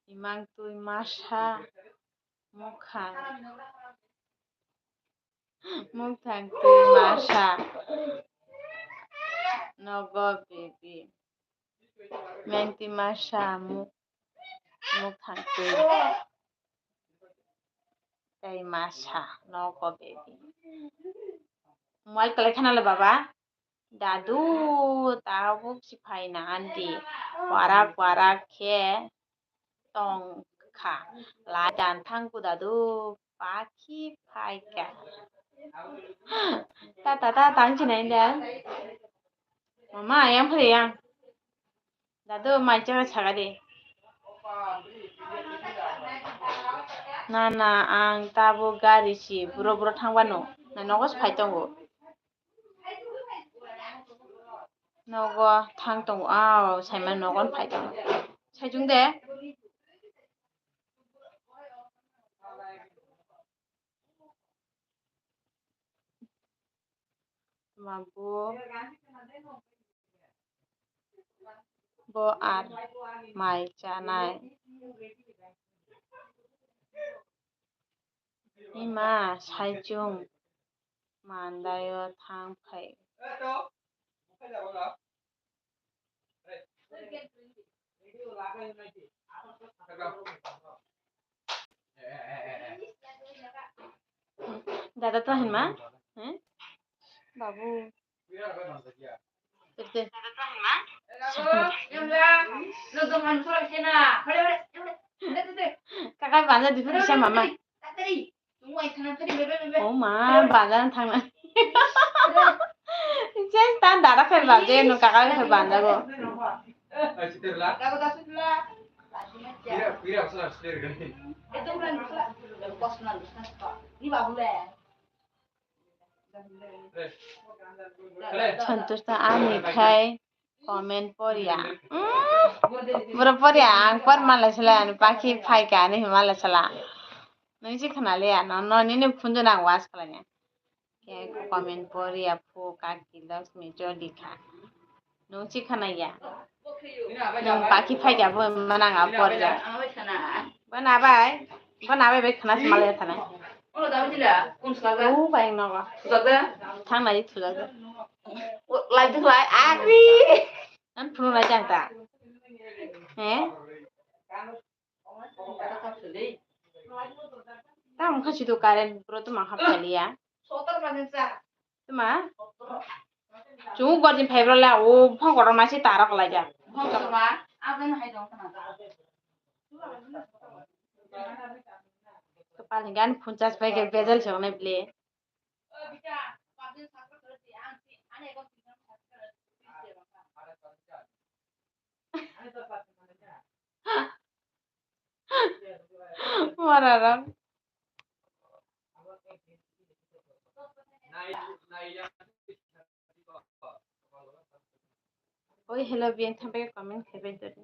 Imang tuh masha mukhang tuh masha nogo baby. Menti masha mukhang tuh tay masha nogo baby. Mual kelekan ala baba. Dadu tahu si paina andi warak ke tong ka ladan tangku dadu paki paika tata tangci nenda mama yang pernah yang dadu macam cara deh Nana ang tabo gari si buro tangbano na nogos paitongo nogo tangtongo aw saiman nogon paitongo saijung de mabu bo ar mai chanai ima saijung mandayo tangpai Dada to hin ma babu kakak banja di bisa mama oh ma banja thangna just tan dada khai banja no kakak khai banja go Santos ta ani khai comment poria bro poria ang par mala sala paki phai ka ni mala sala nang si khana le no no ni ne phunjo nang was kala nya ke comment poria pho ka ki lakshmi jodi kha nang si khana ya nang paki phai ka bo manang a porja bana bai be khana mala thana oh bai no ga thang nai thula ga lại tức lại ari anh phun lại chẳng ta hả tao không khai tụ karen bro tụi mà học phải lià tụi mà chúng có gì phải rồi là ô phong có mà sẽ tara lại जा तो पानी गान फुंचास Pay के bezel छ नै play Marara. Oi hello bien thampe comment khebe dori.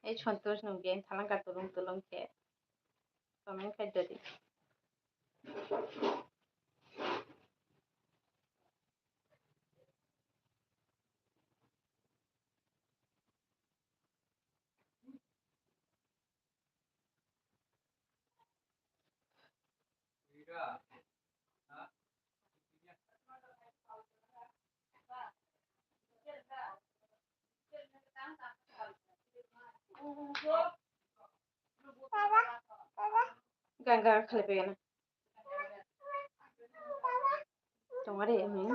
Ei Santosh no bien thalang ka tulung ke comment khai dori. Ganga khale pe na. Tongare min.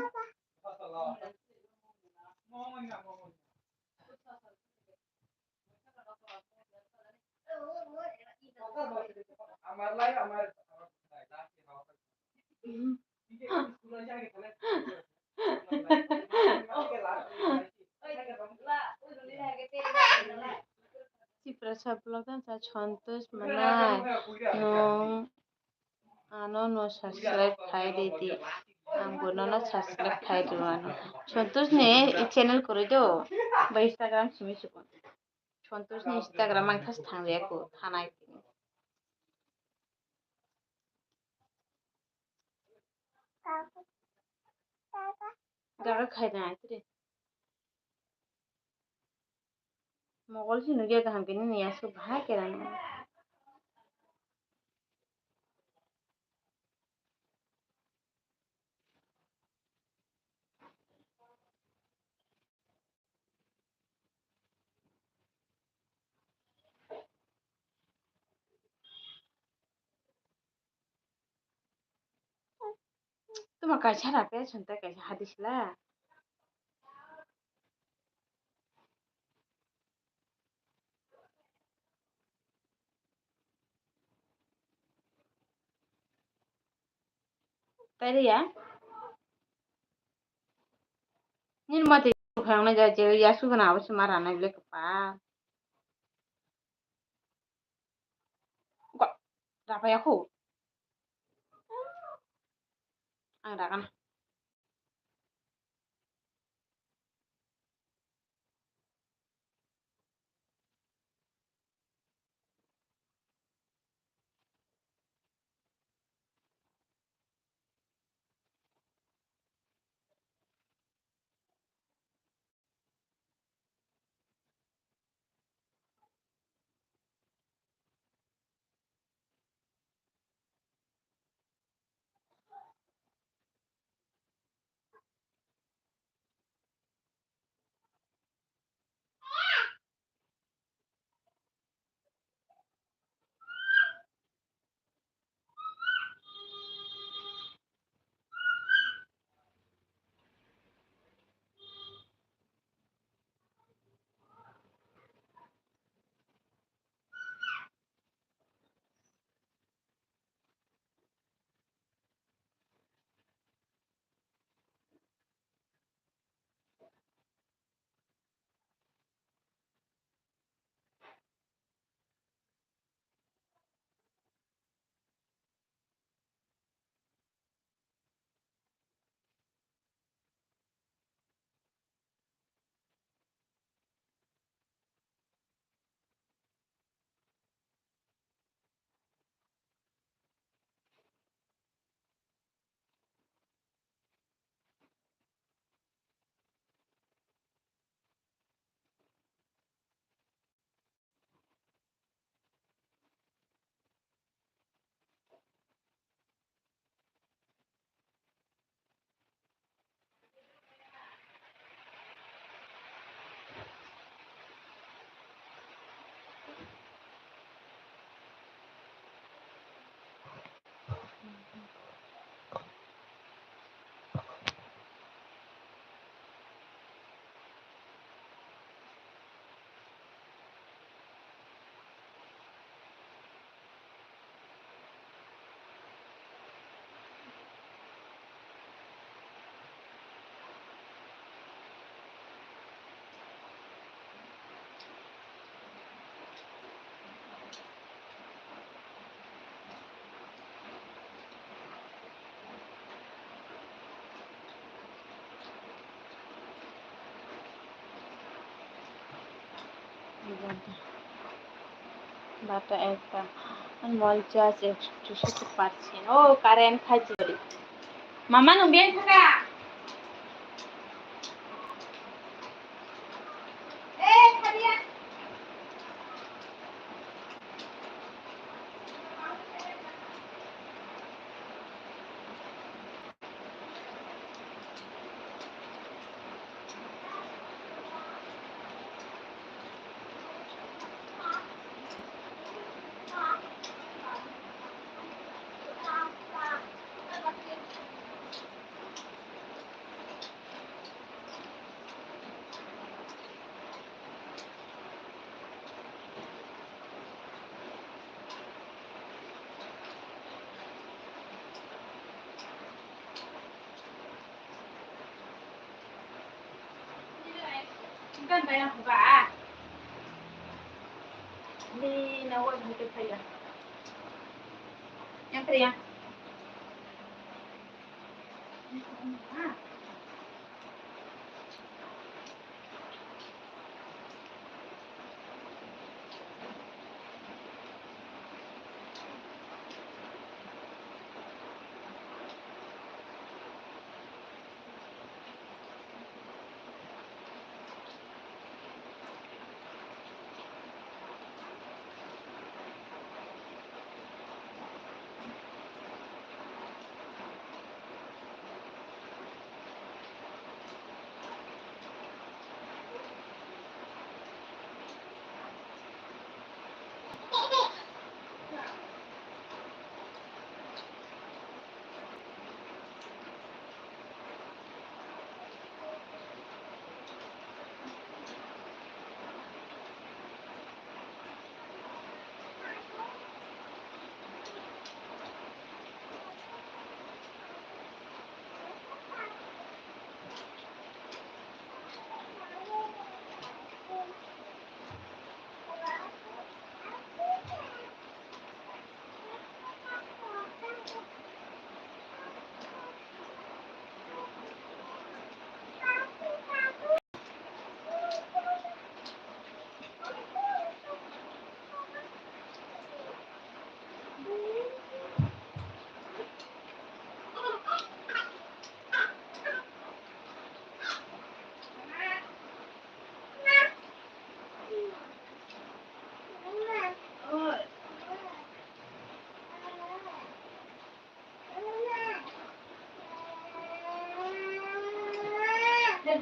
Cipra sablogan sa Santosh manai no no subscribe khai deti ambo no subscribe khai duano Santosh ne e channel kore do ba Instagram simi sukon Santosh ne Instagram ang thas thangre ko thanai gaga khai na atre mogol sinu ge gaham kini ni asu bha kerana tuma kaisa rape santa kaisa hadisla Tadi ya, ini mati Kayaknya jadi ya su kenapa sih marah nih beli kepa? Kok apa ya aku? Ada kan? Bata একটা মল charge একটু সেটা পাচ্ছি না ও current খাইছে বলি মামা no Ben থাকা এ Khalia kan bayang buka di nawar buka saya yang teriak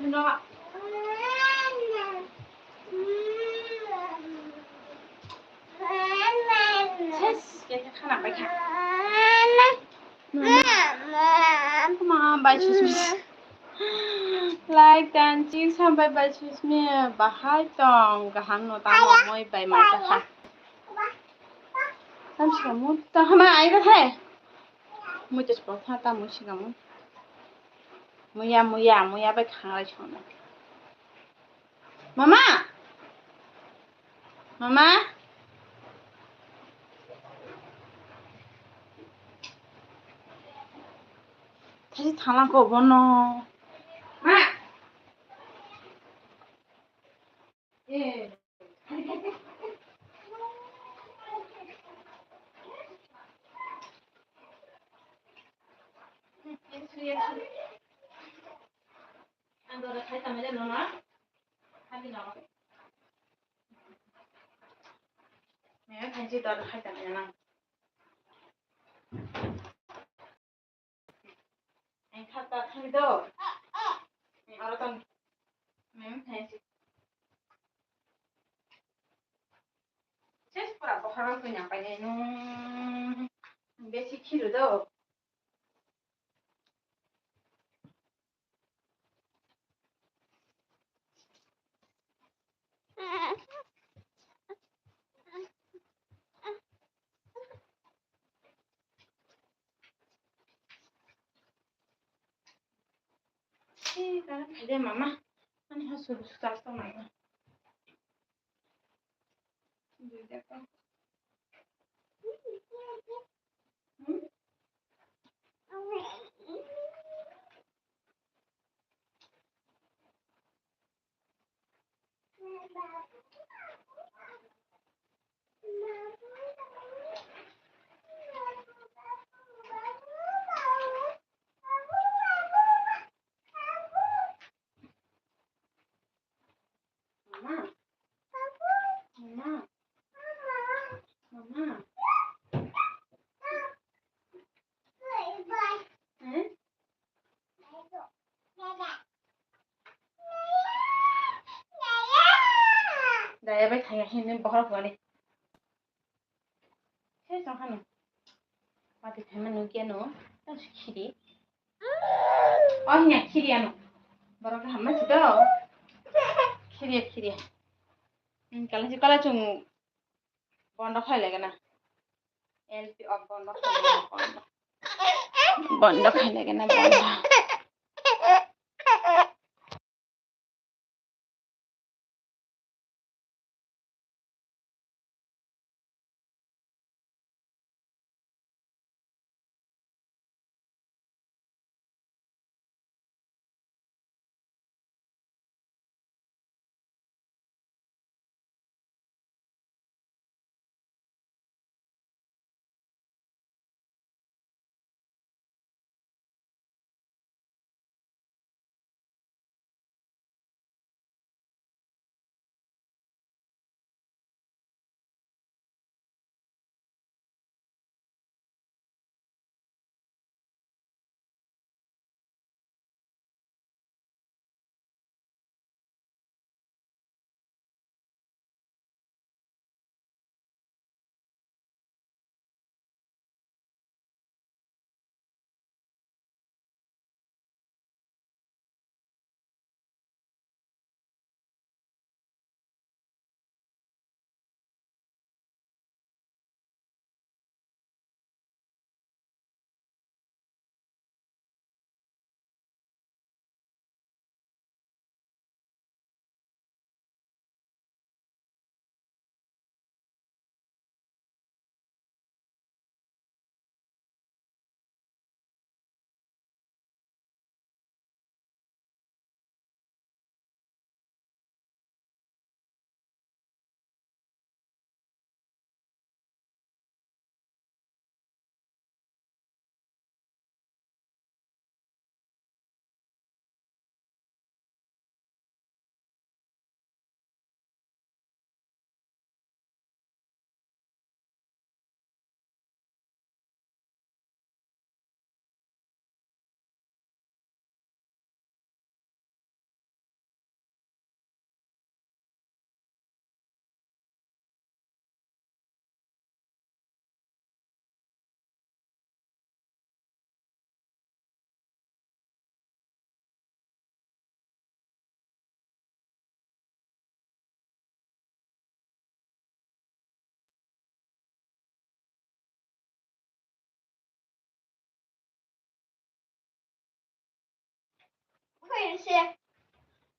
nó chết cái khăn nằm bay khả mà bay chút lại tan chỉ sang bay bay chút mẹ bà hai tòng cái hàng nó tao mà môi bay mà ta khả tao chỉ muốn tao mà ai có thể mua chút bột tha tao muốn chỉ muốn mua bay khả lại chọn này mama mama 다시 달라고 보노. 마. 예. 안 너를 갈 때마다 너나 하기 나와. 내가 간지 너를 갈 때마다 나. 갔다 খালি도. 알았던. 간지. শেষ করা বহার কইনা পাইনে বেশি খিরু দাও deh mama kan harus susah sama ya mama mama mama Daya bay thanya hin bahar gani he so hanu mati thama nu ke no ta khiri oh nya khiri anu barang ka hamma sido khiri kala chung bondo khai lage na LP of bondo khai lage na bondo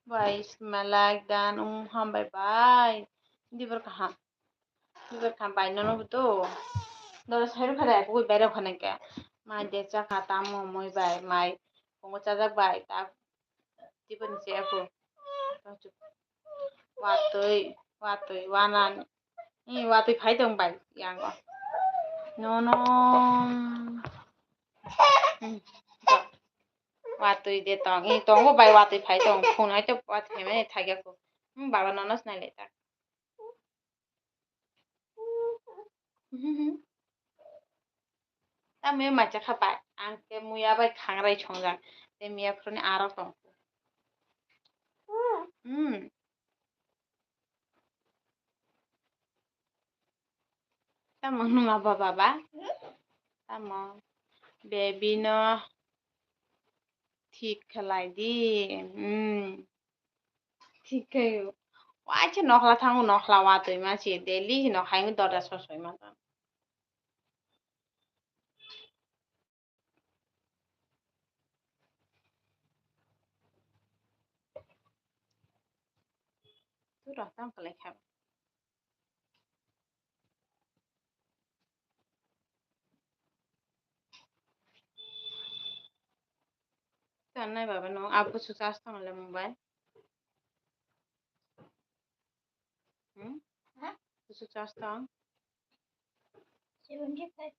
Bai malak dan hambai bai. Di berkah bai nono betul. Dora sayur kada aku bai rok kana ke. Mai deca kata moi bai mai. Pongo cajak bai tak di benci aku. Watui wanan. Ini watui phai dong bai yang ko. Nono. Watui de tong. Ini tong ko bai watui phai dong. Phone ai to watui me thai ga ko. Baba nonos nai le tak. ता May माचा खाबाय आंके मुया बाय खांराय संजां बे मियाफ्रानि आरक दं tama nung apa baba tama baby no ঠিক খেলাই দি ঠিক kayo wacha nokla thangu nokla watoi machi daily no khaingu dorda sosoi ma tu dah tam kalai khab tanai baba no abu susas tangale mobile susas tang 75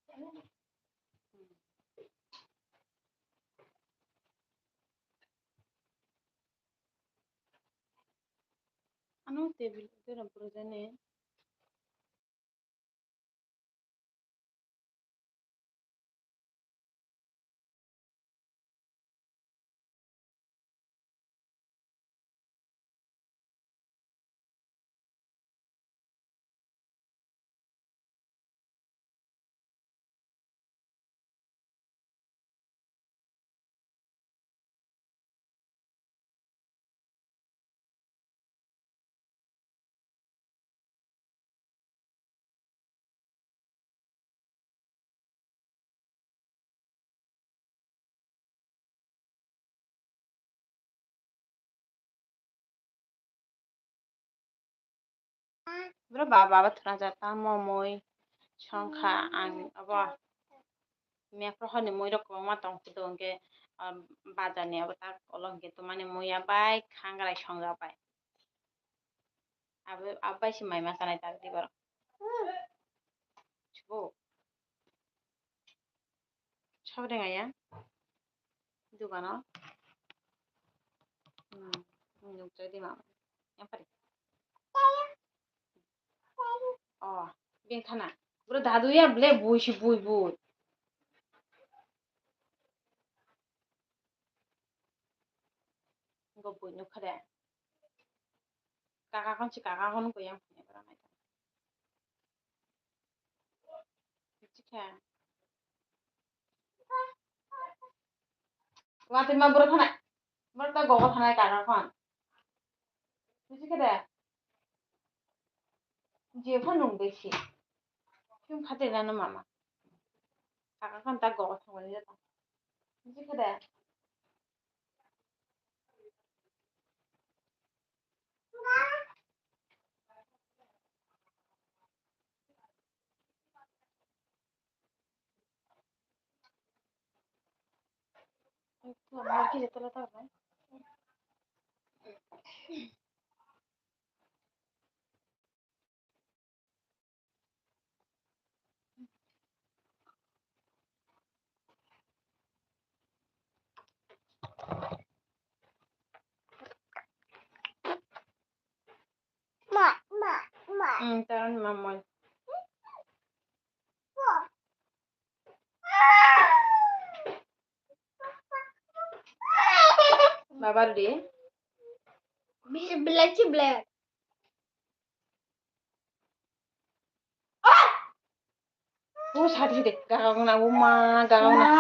anu table tu na prozane bro baba thana jata momoi songkha ang abo mefrohoni moi rok ma tong pudongke bazar ni abo tak olongke to mane moi abai khangrai songjak bai abai si mai ma kanai tak dibar chubo sabre ngaya dukano nukjai di mama yang pari oh beng thana bro dadu ya ble buisi bui bui go bui nu khare kakak kon si kakak kon ko yang punya bara mai chikha wate ma bro thana bro ta gogo thana kakak kon buji khare je phon nung beisi kim khate na mama kakak kon ta gogo thangoni jata buji khare tu amar ki jeta la ta bai taron mamoi babar di black black oh sadi dek kakak na uma kakak na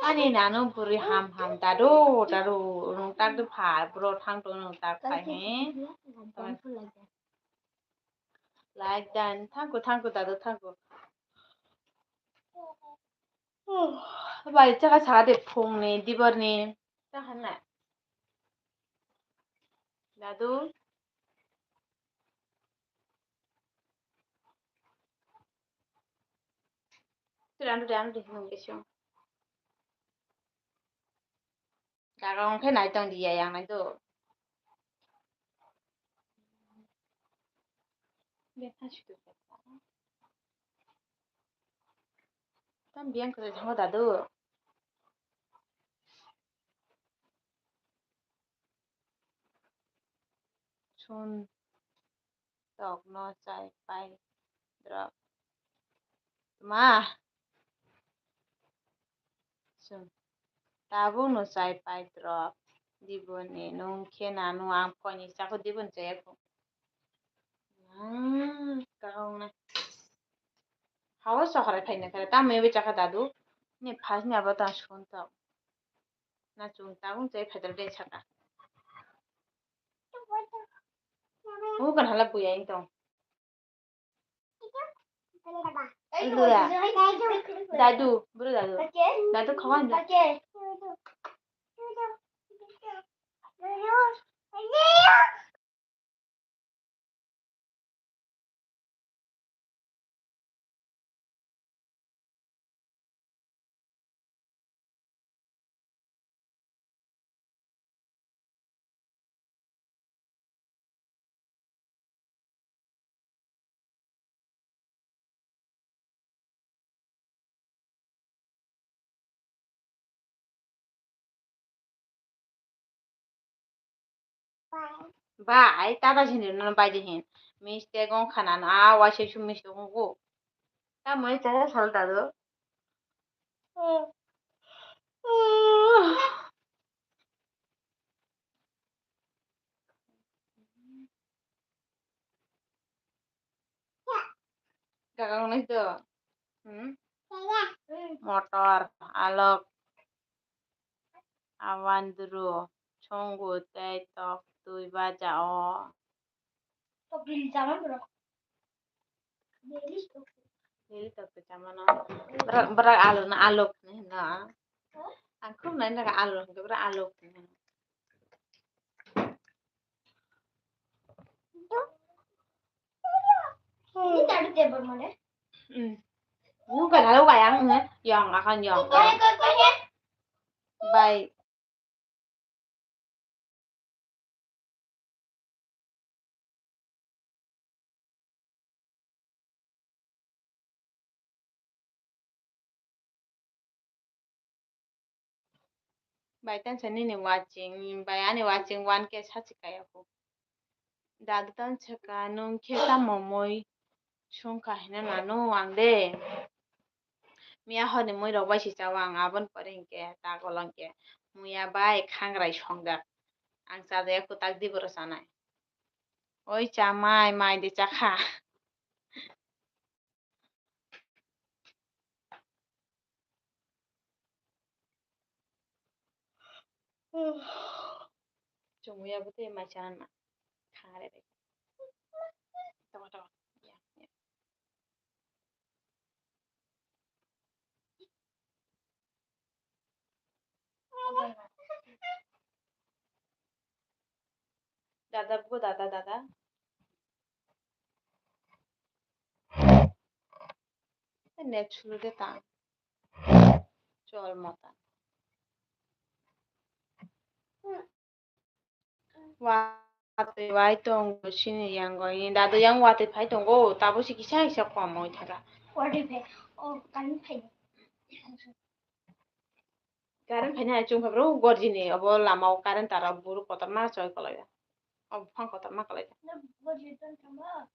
Ani nanu buri ham dado nung tak du pha bro thang to nung tak phai he. Like dan thangko dado thangko. Bai chaka chaka de phung ni dibor ni. Ta han na. Dado. Tu anu de nung kesyo. Kakang cái này tông gì vậy này tu. Biết hết sự việc. También que tengo dado. Chun tok no chai pai drop. Ma. Chun. Tabung no chai pai drop. Dibon ni nung kena nung ang poni chako dibon chai ko. Kakang na. Hawa sakara pai na kara ta me be chaka dado. Ni phas ni aba ta chun tok. Na chun tabung chai pai drop de chaka. Bukan hala puya intong. Itu ya. Dadu, buru dadu. Dadu kawan dah. Bai, tata sini nana bai dihin. Miste gong kanan awa shishu miste gong go. Ta moi cara sal dadu. Kakak nih tuh. Motor, alok, awan dulu, chonggu, teh, tok, tui baca oh. Jadi tok zaman berak alok na alok nih na. Aku main nak alok, berak alok nih. Ini tadi tebel mana? Bukan halo kayang nih, yang akan yang. Baik. By tan sani ni watching, by ani watching one ke sachi kaya ko. Dadu tan chaka nung ke ta momoy chung ka hina na no ang de. Mia ho ni moi robai si chawang abon paring ke ta kolong ke. Muya bai khangrai songda. Ang sa de ko tak di borosanai. Oi cha mai de chakha. Chumuya bute ma chanan ma. Khare de. Tawa. Ya. Dada buko dada. Net chulu de ta. Chol mata. Wate wai tong sini yang go in dadu yang wate phai tong go tabu si kisa kwa moi thara. What if it? Oh, kan pay. Karen phai na chung phabro gorji ni abo lamau karen tara buru kotar ma choy kolai. Ob phang kotar ma kolai. No, what you done come up?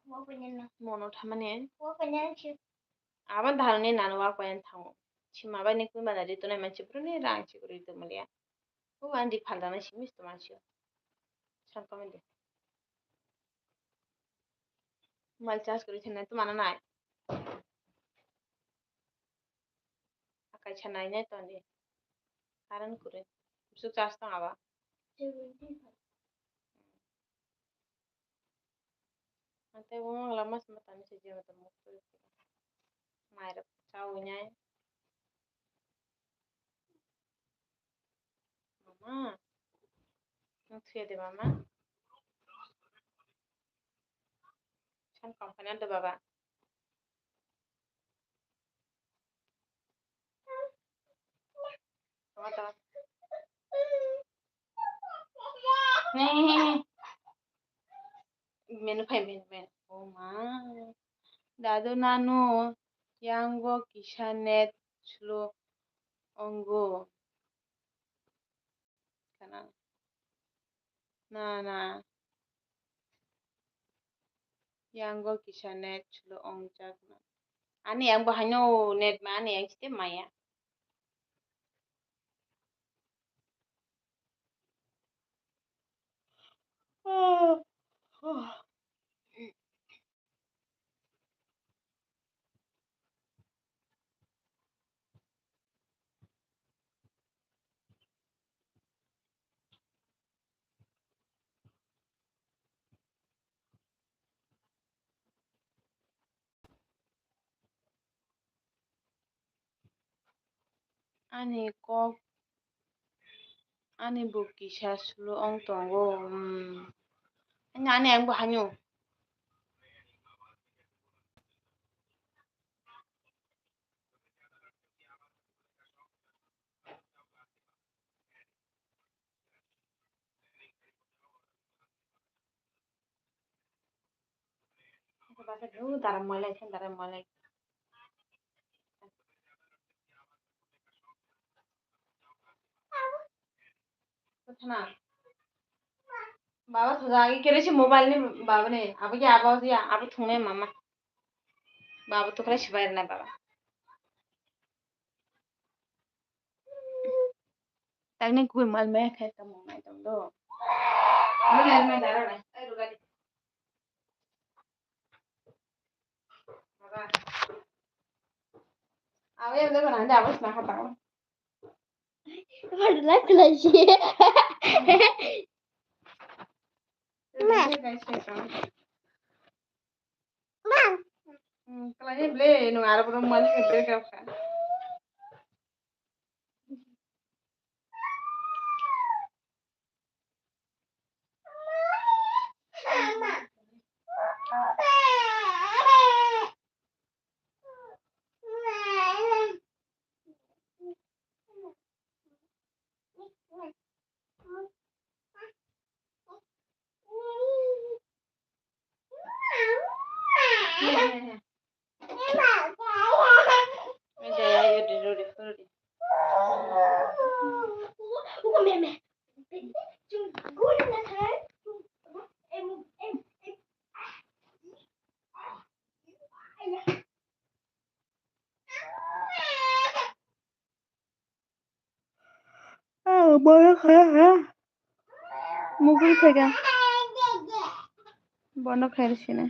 What when you know? Mono thamane What when you aban dharane nanu wa koyan thango. Chima ba ni kun ba dari to na manchi bru ni rang chi kuri to malia. O andi phalda na simis to manchi. San komende. Mal chas kuri thena to mana nai. Kaisa nainai toni. Karan kure. Busuk charge tong aba. Ante bumang lamas matani se jema to muk kure. Maira chau nyai. Mama. Nang thuye de mama. Chan company ando baba. Tama tama. Menu phai men. Oh ma. Dadu nanu yango kishanet chlo ongo. Kana. Na. Yango kishanet chlo ongjak na. Ani yang bahanyo net ma ani yang site maya. Ani kok ani bu kisha chlo ong tongo. Ani yang bahanyo. Bahasa dulu dalam mulai. Kuch na. बाबा थोड़ा आगे करे छे mobile ने बाबा ने अब के आबाव दिया अब थुंगे मामा बाबा तो करे शिवायर ना बाबा तगने कोई माल में खाए तो मामा तुम दो मोबाइल में डालो ना ए रुका दे बाबा आवे देखो ना दे आवाज ना खाता Varla kulaşı. kalau ini beli nu arab orang mana yang beli kau kan Bono kaya mukul kaya bono kaya sini